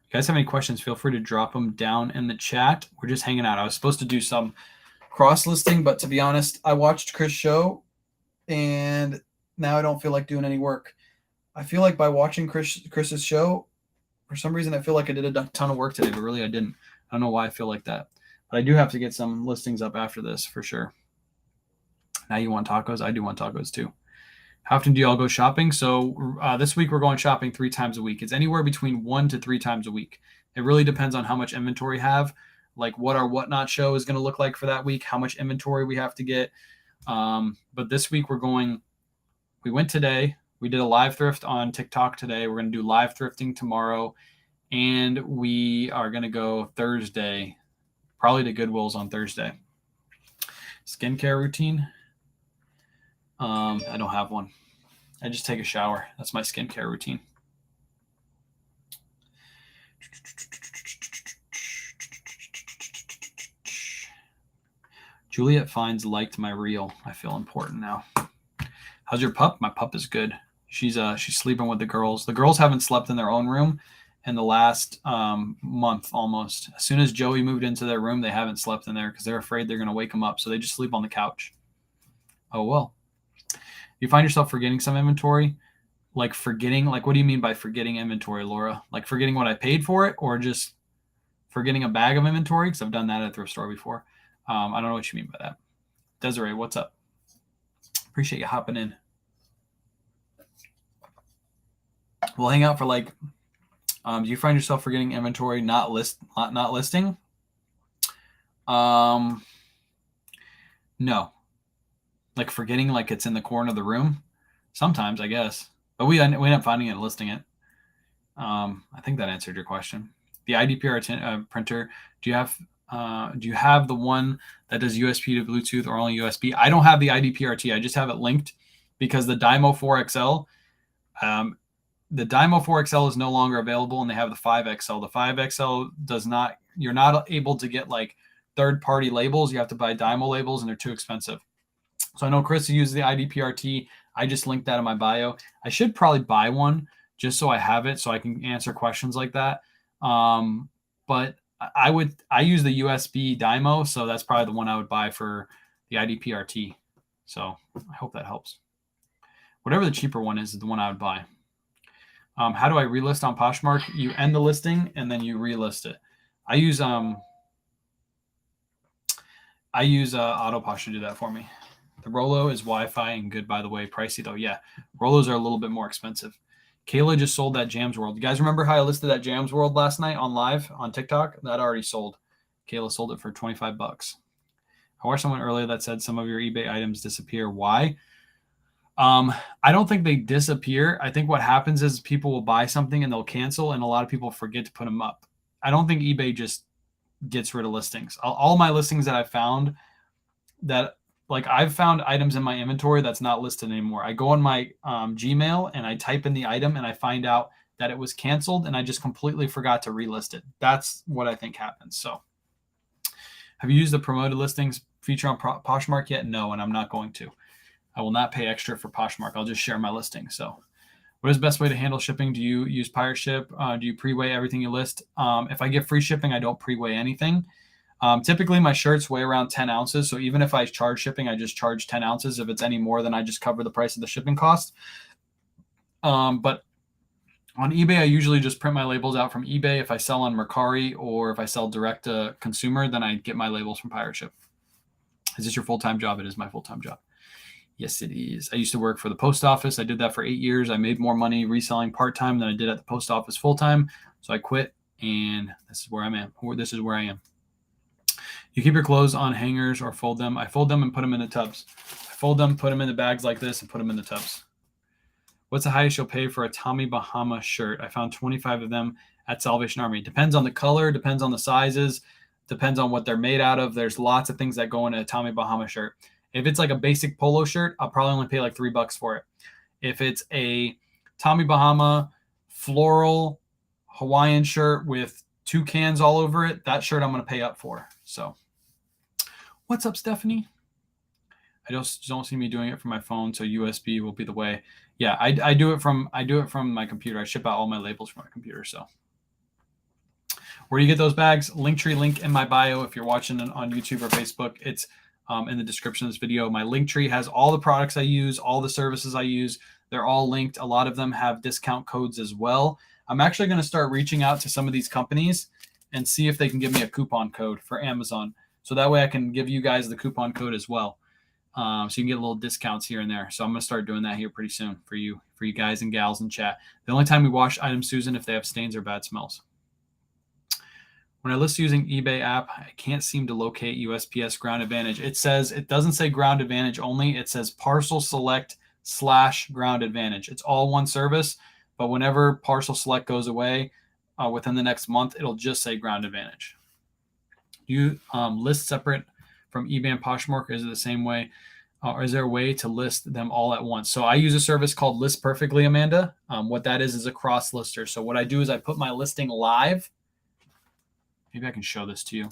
If you guys have any questions, feel free to drop them down in the chat. We're just hanging out. I was supposed to do some cross listing, but to be honest, I watched Chris' show and now I don't feel like doing any work. I feel like by watching Chris's show, for some reason, I feel like I did a ton of work today, but really I didn't. I don't know why I feel like that. But I do have to get some listings up after this for sure. Now you want tacos? I do want tacos too. How often do you all go shopping? So this week we're going shopping 3 times a week. It's anywhere between 1 to 3 times a week. It really depends on how much inventory we have, like what our whatnot show is going to look like for that week, how much inventory we have to get. But this week we went today. We did a live thrift on TikTok today. We're going to do live thrifting tomorrow. And we are going to go Thursday, probably to Goodwill's on Thursday. Skincare routine. I don't have one. I just take a shower. That's my skincare routine. Juliet Fines liked my reel. I feel important now. How's your pup? My pup is good. She's sleeping with the girls. The girls haven't slept in their own room in the last month almost. As soon as Joey moved into their room, they haven't slept in there because they're afraid they're going to wake them up. So they just sleep on the couch. Oh, well. You find yourself forgetting some inventory? Like forgetting? Like what do you mean by forgetting inventory, Laura? Like forgetting what I paid for it or just forgetting a bag of inventory? Because I've done that at a thrift store before. I don't know what you mean by that. Desiree, what's up? Appreciate you hopping in. We'll hang out for like, do you find yourself forgetting inventory, not listing? No. Like forgetting like it's in the corner of the room? Sometimes, I guess. But we end up finding it and listing it. I think that answered your question. The IDPR printer, do you have the one that does USB to Bluetooth or only USB? I don't have the IDPRT. I just have it linked because the Dymo 4XL, the Dymo 4XL is no longer available, and they have the 5XL. The 5XL does not, you're not able to get like third-party labels. You have to buy Dymo labels, and they're too expensive. So I know Chris uses the IDPRT. I just linked that in my bio. I should probably buy one just so I have it so I can answer questions like that. But I use the USB Dymo, so that's probably the one I would buy for the IDPRT. So I hope that helps. Whatever the cheaper one is the one I would buy. How do I relist on Poshmark? You end the listing and then you relist it. I use AutoPosh to do that for me. The Rollo is Wi-Fi and good, by the way. Pricey though. Yeah, Rollos are a little bit more expensive. Kayla just sold that Jams World. You guys remember how I listed that Jams World last night on live on TikTok? That already sold. Kayla sold it for $25. I watched someone earlier that said some of your eBay items disappear. Why? I don't think they disappear. I think what happens is people will buy something and they'll cancel, and a lot of people forget to put them up. I don't think eBay just gets rid of listings. All my listings that I found that, like, I've found items in my inventory that's not listed anymore. I go on my Gmail and I type in the item and I find out that it was canceled and I just completely forgot to relist it. That's what I think happens. So Have you used the promoted listings feature on Poshmark yet? No, and I'm not going to. I will not pay extra for Poshmark. I'll just share my listing. So what is the best way to handle shipping? Do you use Pirate Ship? Do you pre-weigh everything you list? If I get free shipping, I don't pre-weigh anything. Typically, my shirts weigh around 10 ounces. So even if I charge shipping, I just charge 10 ounces. If it's any more, then I just cover the price of the shipping cost. But on eBay, I usually just print my labels out from eBay. If I sell on Mercari or if I sell direct to consumer, then I get my labels from Pirate Ship. Is this your full-time job? It is my full-time job. Yes, it is. I used to work for the post office. I did that for 8 years. I made more money reselling part-time than I did at the post office full-time. So I quit, and this is where I'm at. This is where I am. You keep your clothes on hangers or fold them? I fold them and put them in the tubs. I fold them, put them in the bags like this, and put them in the tubs. What's the highest you'll pay for a Tommy Bahama shirt? I found 25 of them at Salvation Army. Depends on the color, depends on the sizes, depends on what they're made out of. There's lots of things that go into a Tommy Bahama shirt. If it's like a basic polo shirt, I'll probably only pay like $3 for it. If it's a Tommy Bahama floral Hawaiian shirt with toucans all over it, that shirt I'm going to pay up for. So what's up, Stephanie? I just don't see me doing it from my phone, so USB will be the way. Yeah, I do it from my computer. I ship out all my labels from my computer. So where do you get those bags? Linktree link in my bio. If you're watching on YouTube or Facebook, it's in the description of this video. My Linktree has all the products I use, all the services I use. They're all linked. A lot of them have discount codes as well. I'm actually going to start reaching out to some of these companies and see if they can give me a coupon code for Amazon. So that way I can give you guys the coupon code as well. So you can get little discounts here and there. So I'm going to start doing that here pretty soon for you guys and gals in chat. The only time we wash items, Susan, if they have stains or bad smells. When I list using eBay app, I can't seem to locate USPS Ground Advantage. It doesn't say Ground Advantage only. It says Parcel Select / Ground Advantage. It's all one service, but whenever Parcel Select goes away within the next month, it'll just say Ground Advantage. You list separate from eBay and Poshmark? Is it the same way? Or is there a way to list them all at once? So I use a service called List Perfectly, Amanda. What that is a cross lister. So what I do is I put my listing live. Maybe I can show this to you.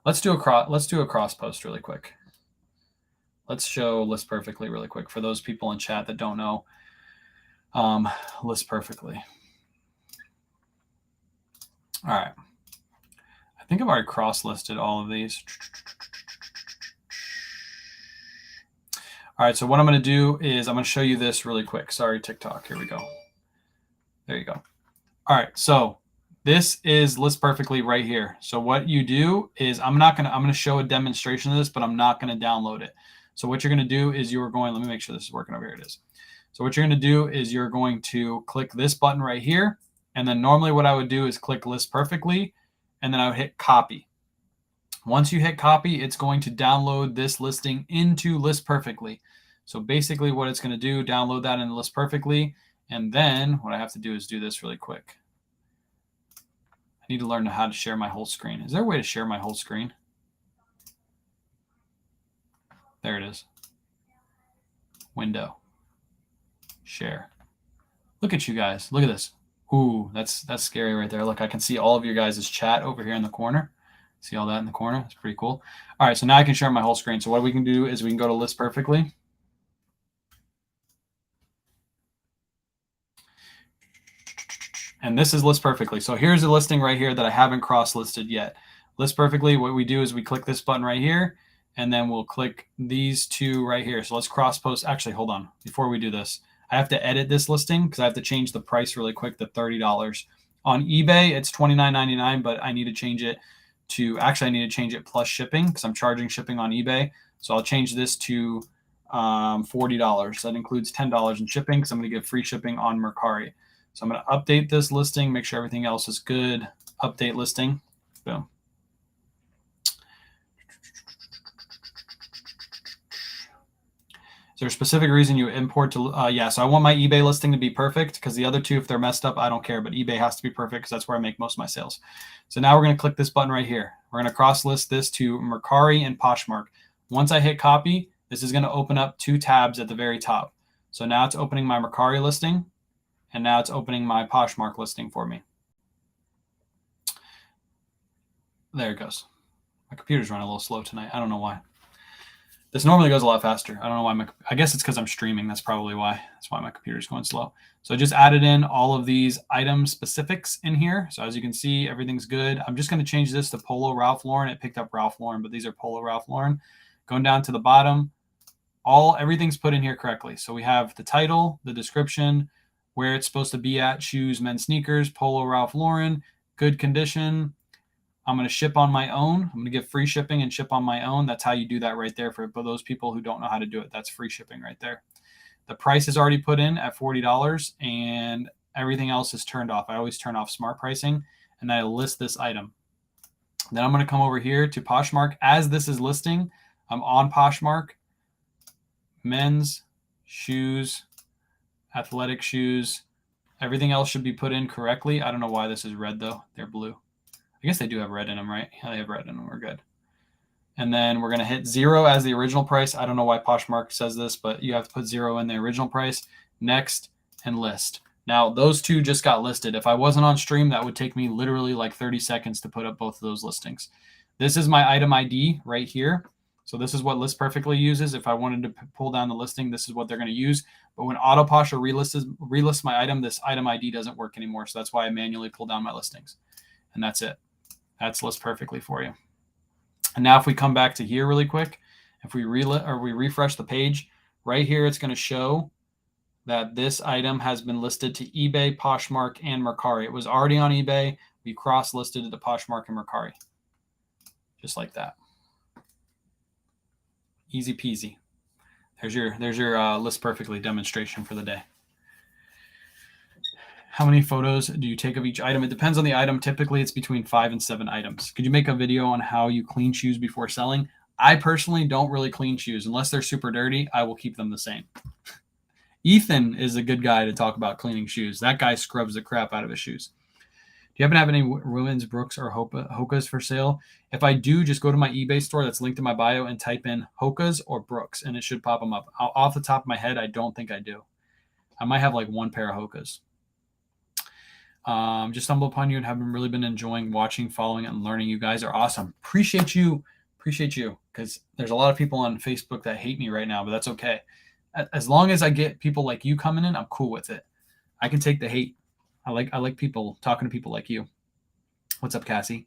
Let's do a cross post really quick. Let's show List Perfectly really quick for those people in chat that don't know List Perfectly. All right. I think I've already cross listed all of these. All right, so what I'm going to do is I'm going to show you this really quick. Sorry, TikTok. Here we go. There you go. All right, so this is List Perfectly right here. So what you do is I'm going to show a demonstration of this, but I'm not going to download it. So what you're going to do is let me make sure this is working over here. It is. So what you're going to do is you're going to click this button right here. And then normally what I would do is click List Perfectly, and then I would hit copy. Once you hit copy, it's going to download this listing into List Perfectly. So basically what it's going to do, download that into List Perfectly. And then what I have to do is do this really quick. I need to learn how to share my whole screen. Is there a way to share my whole screen? There it is. Window. Share. Look at you guys. Look at this. Ooh, that's scary right there. Look, I can see all of your guys' chat over here in the corner. See all that in the corner? It's pretty cool. All right, so now I can share my whole screen. So what we can do is we can go to List Perfectly. And this is List Perfectly. So here's a listing right here that I haven't cross-listed yet. List Perfectly, what we do is we click this button right here, and then we'll click these two right here. So let's cross-post. Actually, hold on. Before we do this, I have to edit this listing because I have to change the price really quick to $30. On eBay, it's $29.99, but I need to change it to, actually I need to change it plus shipping because I'm charging shipping on eBay. So I'll change this to $40. That includes $10 in shipping because I'm going to give free shipping on Mercari. So I'm going to update this listing, make sure everything else is good. Update listing. Boom. Is there a specific reason you import to? Yeah, so I want my eBay listing to be perfect because the other two, if they're messed up, I don't care. But eBay has to be perfect because that's where I make most of my sales. So now we're going to click this button right here. We're going to cross list this to Mercari and Poshmark. Once I hit copy, this is going to open up two tabs at the very top. So now it's opening my Mercari listing, and now it's opening my Poshmark listing for me. There it goes. My computer's running a little slow tonight. I don't know why. This normally goes a lot faster. I don't know why. I guess it's because I'm streaming. That's probably why. That's why my computer's going slow. So I just added in all of these item specifics in here. So as you can see, everything's good. I'm just going to change this to Polo Ralph Lauren. It picked up Ralph Lauren, but these are Polo Ralph Lauren. Going down to the bottom, everything's put in here correctly. So we have the title, the description, where it's supposed to be at, shoes, men's sneakers, Polo Ralph Lauren, good condition. I'm going to ship on my own. I'm going to give free shipping and ship on my own. That's how you do that right there for those people who don't know how to do it. That's free shipping right there. The price is already put in at $40 and everything else is turned off. I always turn off smart pricing and I list this item. Then I'm going to come over here to Poshmark. As this is listing, I'm on Poshmark. Men's shoes, athletic shoes. Everything else should be put in correctly. I don't know why this is red though. They're blue. I guess they do have red in them, right? Yeah, they have red in them. We're good. And then we're going to hit 0 as the original price. I don't know why Poshmark says this, but you have to put 0 in the original price. Next, and list. Now, those two just got listed. If I wasn't on stream, that would take me literally like 30 seconds to put up both of those listings. This is my item ID right here. So this is what List Perfectly uses. If I wanted to pull down the listing, this is what they're going to use. But when AutoPosh relists my item, this item ID doesn't work anymore. So that's why I manually pull down my listings. And that's it. That's List Perfectly for you. And now if we come back to here really quick, if we refresh the page, right here it's going to show that this item has been listed to eBay, Poshmark, and Mercari. It was already on eBay. We cross-listed it to Poshmark and Mercari. Just like that. Easy peasy. There's your List Perfectly demonstration for the day. How many photos do you take of each item? It depends on the item. Typically, it's between 5 and 7 items. Could you make a video on how you clean shoes before selling? I personally don't really clean shoes. Unless they're super dirty, I will keep them the same. Ethan is a good guy to talk about cleaning shoes. That guy scrubs the crap out of his shoes. Do you happen to have any women's Brooks or Hokas for sale? If I do, just go to my eBay store that's linked in my bio and type in Hokas or Brooks, and it should pop them up. Off the top of my head, I don't think I do. I might have like one pair of Hokas. Just stumbled upon you and have really been enjoying watching, following, and learning. You guys are awesome. Appreciate you, because there's a lot of people on Facebook that hate me right now, but that's okay. As long as I get people like you coming in, I'm cool with it. I can take the hate. I like people talking to people like you. What's up, Cassie?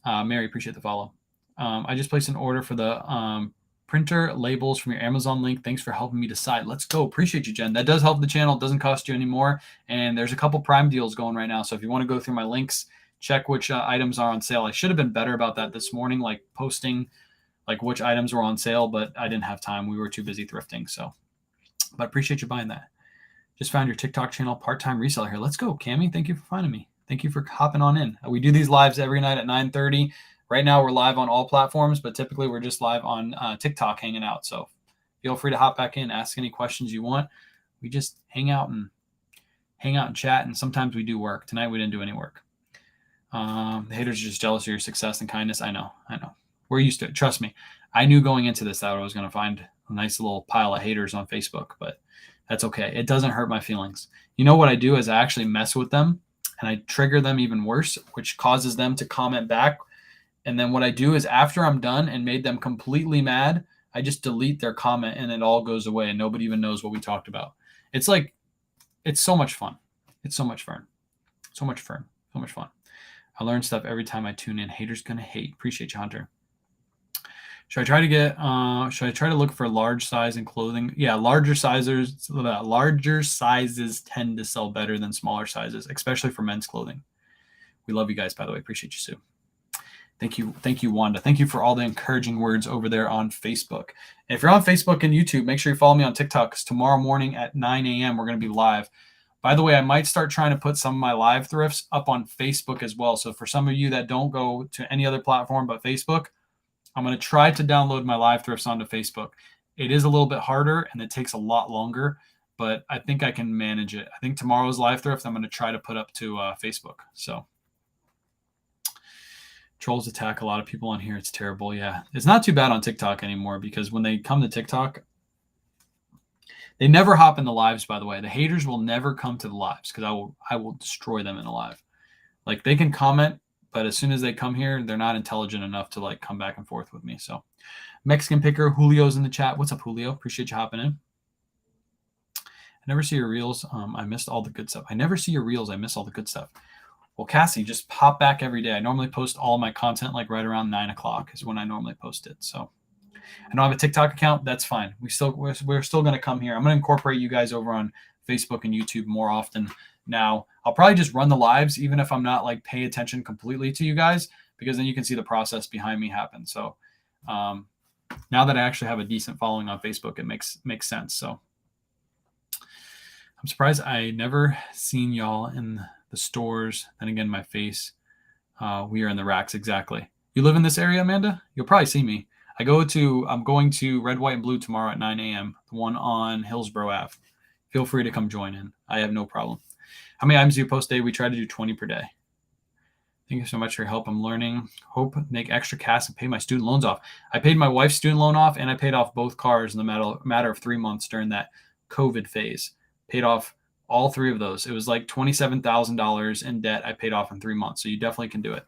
Mary, appreciate the follow. I just placed an order for the printer labels from your Amazon link. Thanks for helping me decide. Let's go. Appreciate you, Jen. That does help the channel. It doesn't cost you anymore. And there's a couple Prime deals going right now. So if you want to go through my links, check which items are on sale. I should have been better about that this morning, like posting like which items were on sale, but I didn't have time. We were too busy thrifting. So, but appreciate you buying that. Just found your TikTok channel, part-time reseller here. Let's go, Cammie. Thank you for finding me. Thank you for hopping on in. We do these lives every night at 9:30. Right now we're live on all platforms, but typically we're just live on TikTok hanging out. So feel free to hop back in, ask any questions you want. We just hang out and chat, and sometimes we do work. Tonight we didn't do any work. The haters are just jealous of your success and kindness. I know. We're used to it. Trust me. I knew going into this that I was going to find a nice little pile of haters on Facebook, but that's okay. It doesn't hurt my feelings. You know what I do is I actually mess with them and I trigger them even worse, which causes them to comment back. And then what I do is after I'm done and made them completely mad, I just delete their comment and it all goes away and nobody even knows what we talked about. It's so much fun. It's so much fun. So much fun. I learn stuff every time I tune in. Haters gonna hate. Appreciate you, Hunter. Should I try to look for large size in clothing? Yeah, larger sizes tend to sell better than smaller sizes, especially for men's clothing. We love you guys, by the way. Appreciate you, Sue. Thank you, Wanda. Thank you for all the encouraging words over there on Facebook. And if you're on Facebook and YouTube, make sure you follow me on TikTok because tomorrow morning at 9 a.m. we're going to be live. By the way, I might start trying to put some of my live thrifts up on Facebook as well. So for some of you that don't go to any other platform but Facebook, I'm going to try to download my live thrifts onto Facebook. It is a little bit harder and it takes a lot longer, but I think I can manage it. I think tomorrow's live thrift I'm going to try to put up to Facebook. So trolls attack a lot of people on here. It's terrible. Yeah. It's not too bad on TikTok anymore because when they come to TikTok, they never hop in the lives, by the way. The haters will never come to the lives because I will destroy them in a live. Like they can comment, but as soon as they come here, they're not intelligent enough to like come back and forth with me. So Mexican Picker, Julio's in the chat. What's up, Julio? Appreciate you hopping in. I never see your reels. I missed all the good stuff. I never see your reels. I miss all the good stuff. Well, Cassie, just pop back every day. I normally post all my content like right around 9 o'clock is when I normally post it. So I don't have a TikTok account. That's fine. We're still going to come here. I'm going to incorporate you guys over on Facebook and YouTube more often. Now, I'll probably just run the lives, even if I'm not like pay attention completely to you guys, because then you can see the process behind me happen. So now that I actually have a decent following on Facebook, it makes sense. So I'm surprised I never seen y'all in the stores. Then again, my face. We are in the racks. Exactly. You live in this area, Amanda? You'll probably see me. I'm going to Red, White, and Blue tomorrow at 9 a.m. The one on Hillsborough Ave. Feel free to come join in. I have no problem. How many items do you post a day? We try to do 20 per day. Thank you so much for your help. I'm learning. Hope make extra cash and pay my student loans off. I paid my wife's student loan off, and I paid off both cars in the matter of 3 months during that COVID phase. Paid off all 3 of those. It was like $27,000 in debt I paid off in 3 months. So you definitely can do it.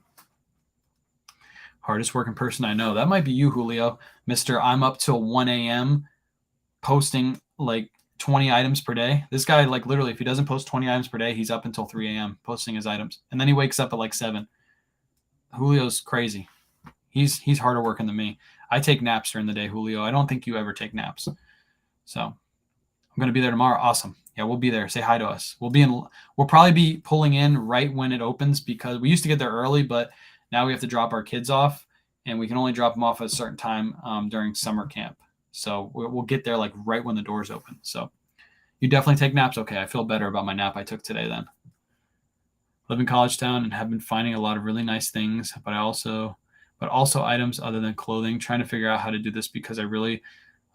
Hardest working person I know. That might be you, Julio. Mr. I'm up till 1 a.m. posting like 20 items per day. This guy, like literally, if he doesn't post 20 items per day, he's up until 3 a.m. posting his items. And then he wakes up at like 7. Julio's crazy. He's harder working than me. I take naps during the day, Julio. I don't think you ever take naps. So I'm going to be there tomorrow. Awesome. Yeah, we'll be there. Say hi to us. We'll probably be pulling in right when it opens because we used to get there early, but now we have to drop our kids off, and we can only drop them off at a certain time during summer camp. So we'll get there like right when the doors open. So you definitely take naps. Okay, I feel better about my nap I took today then. Live in College Town and have been finding a lot of really nice things, but also items other than clothing. Trying to figure out how to do this because I really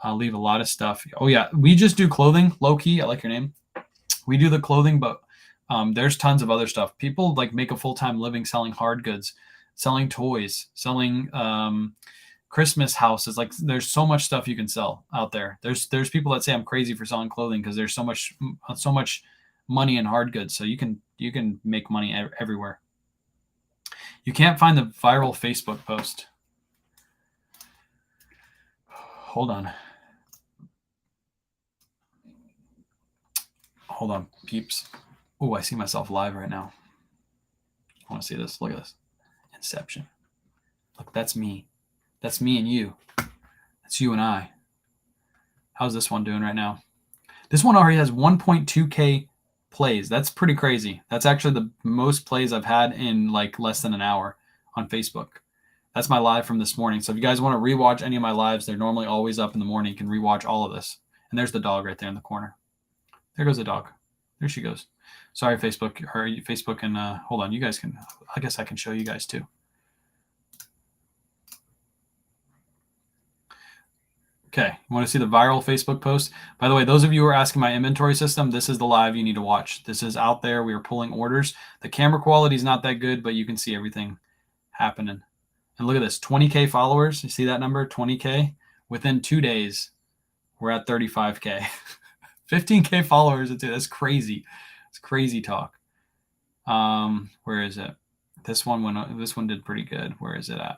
leave a lot of stuff. Oh yeah, we just do clothing, low key. I like your name. We do the clothing, but there's tons of other stuff. People like make a full-time living selling hard goods, selling toys, selling Christmas houses. Like there's so much stuff you can sell out there. There's people that say I'm crazy for selling clothing because there's so much money in hard goods. So you can make money everywhere. You can't find the viral Facebook post. Hold on, peeps. Oh, I see myself live right now. I want to see this. Look at this. Inception. Look, that's me. That's me and you. That's you and I. How's this one doing right now? This one already has 1.2K plays. That's pretty crazy. That's actually the most plays I've had in like less than an hour on Facebook. That's my live from this morning. So if you guys want to rewatch any of my lives, they're normally always up in the morning. You can rewatch all of this. And there's the dog right there in the corner. There goes the dog. There she goes. Sorry, Facebook and hold on. You guys can, I guess I can show you guys too. Okay, you want to see the viral Facebook post? By the way, those of you who are asking my inventory system, this is the live you need to watch. This is out there. We are pulling orders. The camera quality is not that good, but you can see everything happening. And look at this, 20K followers. You see that number, 20K? Within 2 days, we're at 35K. 15K followers. That's crazy. It's crazy talk. Where is it? This one did pretty good. Where is it at?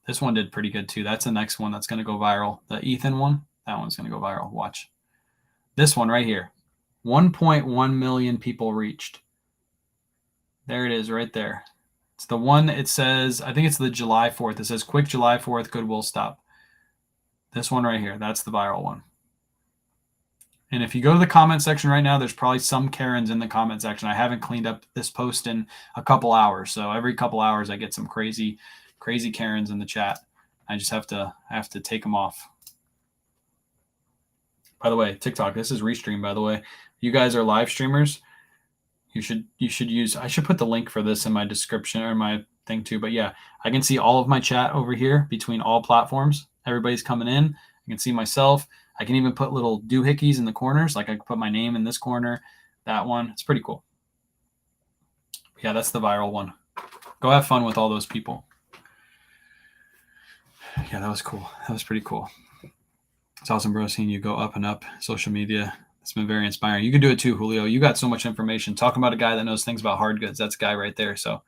This one did pretty good too. That's the next one that's going to go viral. The Ethan one, that one's going to go viral. Watch. This one right here. 1.1 million people reached. There it is right there. It's the one, it says, I think it's the July 4th. It says, quick July 4th, Goodwill stop. This one right here, that's the viral one. And if you go to the comment section right now, there's probably some Karens in the comment section. I haven't cleaned up this post in a couple hours. So every couple hours, I get some crazy Karens in the chat. I just have to take them off. By the way, TikTok, this is Restream, by the way. You guys are live streamers. You should use, I should put the link for this in my description or my thing too. But yeah, I can see all of my chat over here between all platforms. Everybody's coming in. I can see myself. I can even put little doohickeys in the corners. Like I can put my name in this corner, that one. It's pretty cool. Yeah, that's the viral one. Go have fun with all those people. Yeah, that was cool. That was pretty cool. It's awesome, bro, seeing you go up and up social media. It's been very inspiring. You can do it too, Julio. You got so much information. Talking about a guy that knows things about hard goods. That's a guy right there. So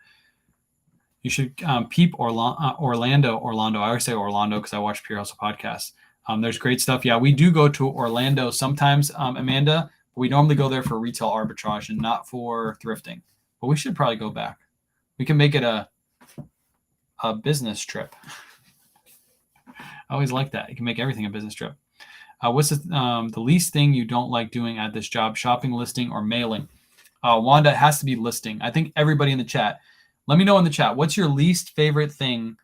You should peep Orlando. I always say Orlando because I watch Pure Hustle podcasts. There's great stuff. Yeah, we do go to Orlando sometimes, Amanda. But we normally go there for retail arbitrage and not for thrifting. But we should probably go back. We can make it a business trip. I always like that. You can make everything a business trip. What's the least thing you don't like doing at this job? Shopping, listing, or mailing? Wanda, it has to be listing. I think everybody in the chat, let me know in the chat, what's your least favorite thing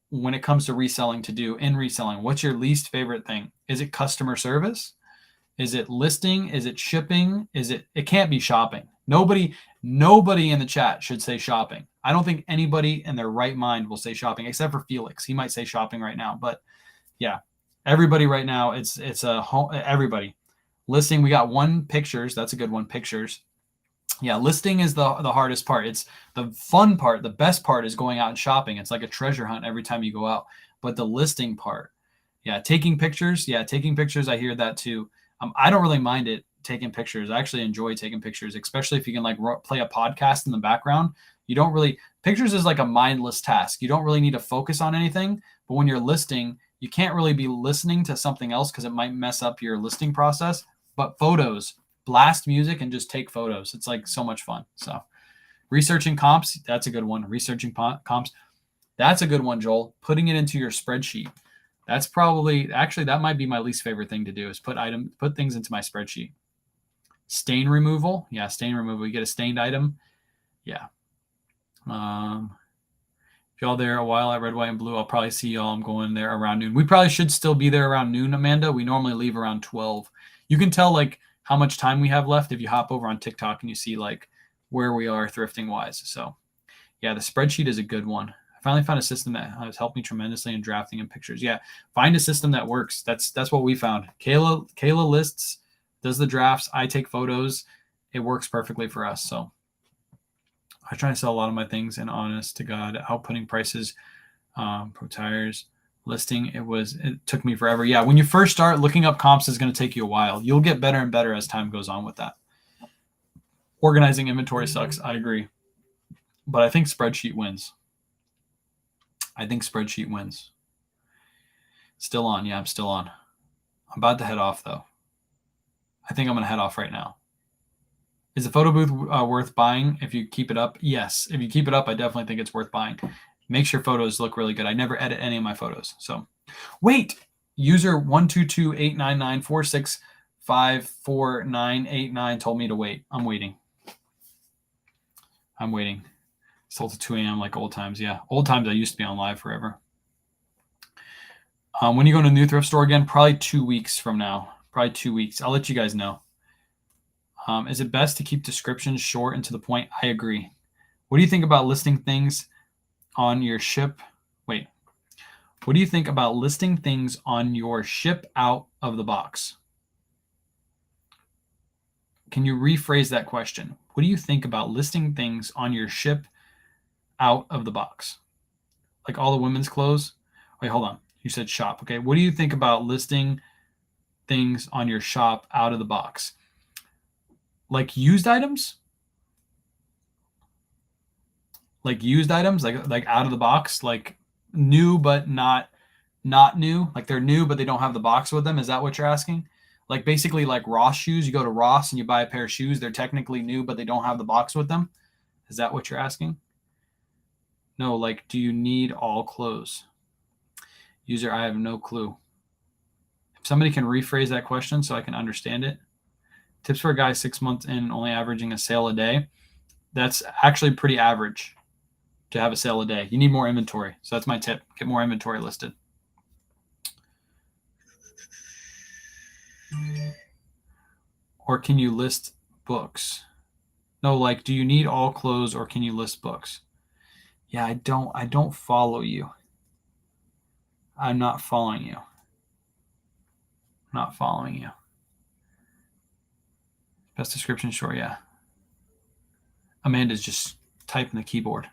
when it comes to reselling to do in reselling? What's your least favorite thing? Is it customer service? Is it listing? Is it shipping? It can't be shopping. Nobody in the chat should say shopping. I don't think anybody in their right mind will say shopping, except for Felix. He might say shopping right now, but yeah, everybody right now, everybody. Listing, we got one, pictures. That's a good one, pictures. Yeah, listing is the hardest part. It's the fun part. The best part is going out and shopping. It's like a treasure hunt every time you go out. But the listing part, yeah, taking pictures. Yeah, taking pictures. I hear that too. I don't really mind it taking pictures. I actually enjoy taking pictures, especially if you can like play a podcast in the background. You don't really, pictures is like a mindless task. You don't really need to focus on anything. But when you're listing, you can't really be listening to something else because it might mess up your listing process. But photos, blast music and just take photos. It's like so much fun. So researching comps, that's a good one. Researching comps, that's a good one, Joel. Putting it into your spreadsheet. That's probably, actually, that might be my least favorite thing to do is put things into my spreadsheet. Stain removal. Yeah, stain removal. You get a stained item. Yeah. If y'all there a while at Red, White, and Blue, I'll probably see y'all. I'm going there around noon. We probably should still be there around noon, Amanda. We normally leave around 12. You can tell like how much time we have left if you hop over on TikTok and you see like where we are thrifting wise. So yeah, the spreadsheet is a good one. I finally found a system that has helped me tremendously in drafting and pictures. Yeah, find a system that works. That's what we found. Kayla lists, does the drafts. I take photos. It works perfectly for us. So I try to sell a lot of my things, and honest to God, outputting prices, pro tires, listing, it took me forever. Yeah, when you first start, looking up comps is going to take you a while. You'll get better and better as time goes on with that. Organizing inventory sucks. I agree. But I think spreadsheet wins. Still on. Yeah, I'm still on. I'm about to head off, though. I think I'm going to head off right now. Is the photo booth worth buying if you keep it up? Yes. If you keep it up, I definitely think it's worth buying. Makes your photos look really good. I never edit any of my photos. So, wait. User 122-899-4654989 told me to wait. I'm waiting. Still to 2 a.m. like old times. Yeah, old times. I used to be on live forever. When you go to a new thrift store again? Probably 2 weeks from now. Probably 2 weeks. I'll let you guys know. Is it best to keep descriptions short and to the point? I agree. What do you think about listing things on your ship? Wait. What do you think about listing things on your ship out of the box? Can you rephrase that question? What do you think about listing things on your ship out of the box? Like all the women's clothes? Wait, hold on. You said shop. Okay. What do you think about listing things on your shop out of the box? Like used items? Like out of the box, like new but not new. Like they're new but they don't have the box with them. Is that what you're asking? Like basically like Ross shoes. You go to Ross and you buy a pair of shoes. They're technically new but they don't have the box with them. Is that what you're asking? No, like do you need all clothes? User, I have no clue. If somebody can rephrase that question so I can understand it. Tips for a guy 6 months in only averaging a sale a day. That's actually pretty average to have a sale a day. You need more inventory. So that's my tip. Get more inventory listed. Or can you list books? No, like, do you need all clothes or can you list books? Yeah, I don't follow you. I'm not following you. Best description, sure, yeah. Amanda's just typing the keyboard.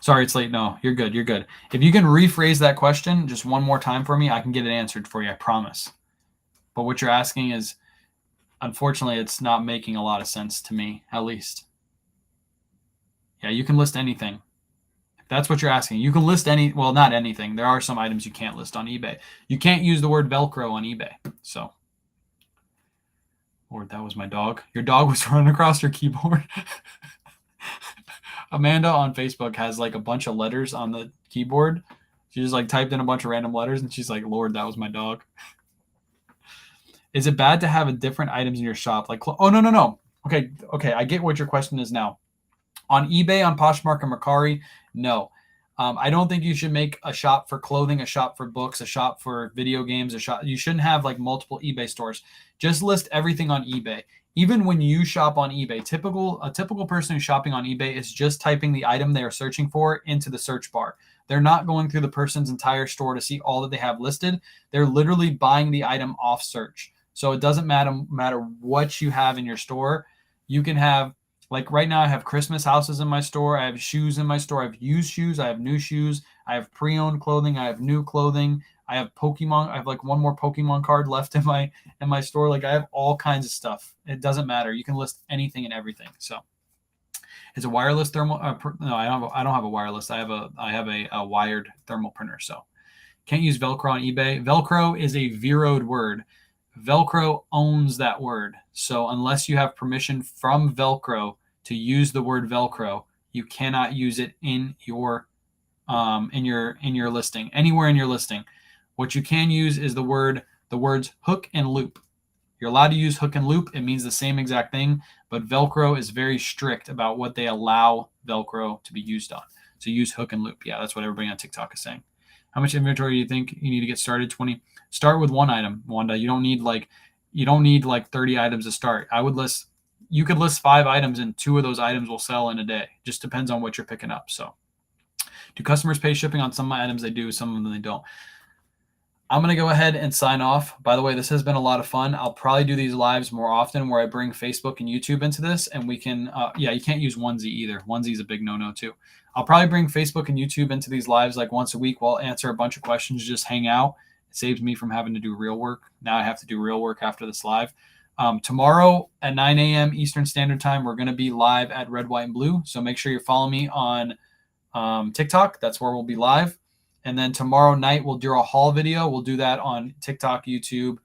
Sorry, it's late. No, you're good. If you can rephrase that question just one more time for me, I can get it answered for you, I promise. But what you're asking is, unfortunately, it's not making a lot of sense to me, at least. Yeah, you can list anything. If that's what you're asking. You can list well, not anything. There are some items you can't list on eBay. You can't use the word Velcro on eBay. So, Lord, that was my dog. Your dog was running across your keyboard. Amanda on Facebook has like a bunch of letters on the keyboard. She just like typed in a bunch of random letters and she's like, Lord, that was my dog. Is it bad to have a different items in your shop? Like, oh, no. Okay, I get what your question is now. On eBay, on Poshmark and Mercari, no. I don't think you should make a shop for clothing, a shop for books, a shop for video games, a shop. You shouldn't have like multiple eBay stores. Just list everything on eBay. Even when you shop on eBay, a typical person who's shopping on eBay is just typing the item they are searching for into the search bar. They're not going through the person's entire store to see all that they have listed. They're literally buying the item off search. So it doesn't matter what you have in your store. You can have, like right now, I have Christmas houses in my store. I have shoes in my store. I have used shoes. I have new shoes. I have pre-owned clothing. I have new clothing. I have Pokemon. I have like one more Pokemon card left in my store. Like I have all kinds of stuff. It doesn't matter. You can list anything and everything. So it's a wireless thermal. No, I don't have a wireless. I have a wired thermal printer. So can't use Velcro on eBay. Velcro is a zeroed word. Velcro owns that word. So unless you have permission from Velcro to use the word Velcro, you cannot use it in your listing, anywhere in your listing. What you can use is the words hook and loop. You're allowed to use hook and loop. It means the same exact thing, but Velcro is very strict about what they allow Velcro to be used on. So use hook and loop. Yeah, that's what everybody on TikTok is saying. How much inventory do you think you need to get started? 20. Start with one item, Wanda. You don't need like 30 items to start. You could list 5 items and 2 of those items will sell in a day. Just depends on what you're picking up. So do customers pay shipping on some items? They do, some of them they don't. I'm going to go ahead and sign off. By the way, this has been a lot of fun. I'll probably do these lives more often where I bring Facebook and YouTube into this, and we can, you can't use Onesie either. Onesie is a big no-no too. I'll probably bring Facebook and YouTube into these lives like once a week. We'll answer a bunch of questions, just hang out. It saves me from having to do real work. Now I have to do real work after this live. Tomorrow at 9 a.m. Eastern Standard Time, we're going to be live at Red, White, and Blue. So make sure you follow me on TikTok. That's where we'll be live. And then tomorrow night, we'll do a haul video. We'll do that on TikTok, YouTube,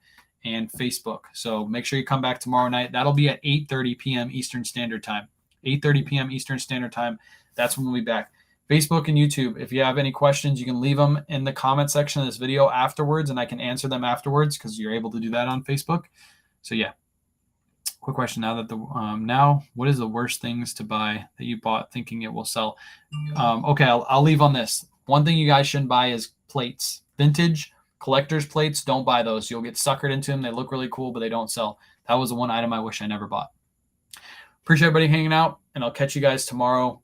and Facebook. So make sure you come back tomorrow night. That'll be at 8:30 p.m. Eastern Standard Time. 8:30 p.m. Eastern Standard Time. That's when we'll be back. Facebook and YouTube, if you have any questions, you can leave them in the comment section of this video afterwards, and I can answer them afterwards because you're able to do that on Facebook. So yeah. Quick question now that now what is the worst things to buy that you bought thinking it will sell? Okay, I'll leave on this. One thing you guys shouldn't buy is plates. Vintage collector's plates, don't buy those. You'll get suckered into them. They look really cool, but they don't sell. That was the one item I wish I never bought. Appreciate everybody hanging out, and I'll catch you guys tomorrow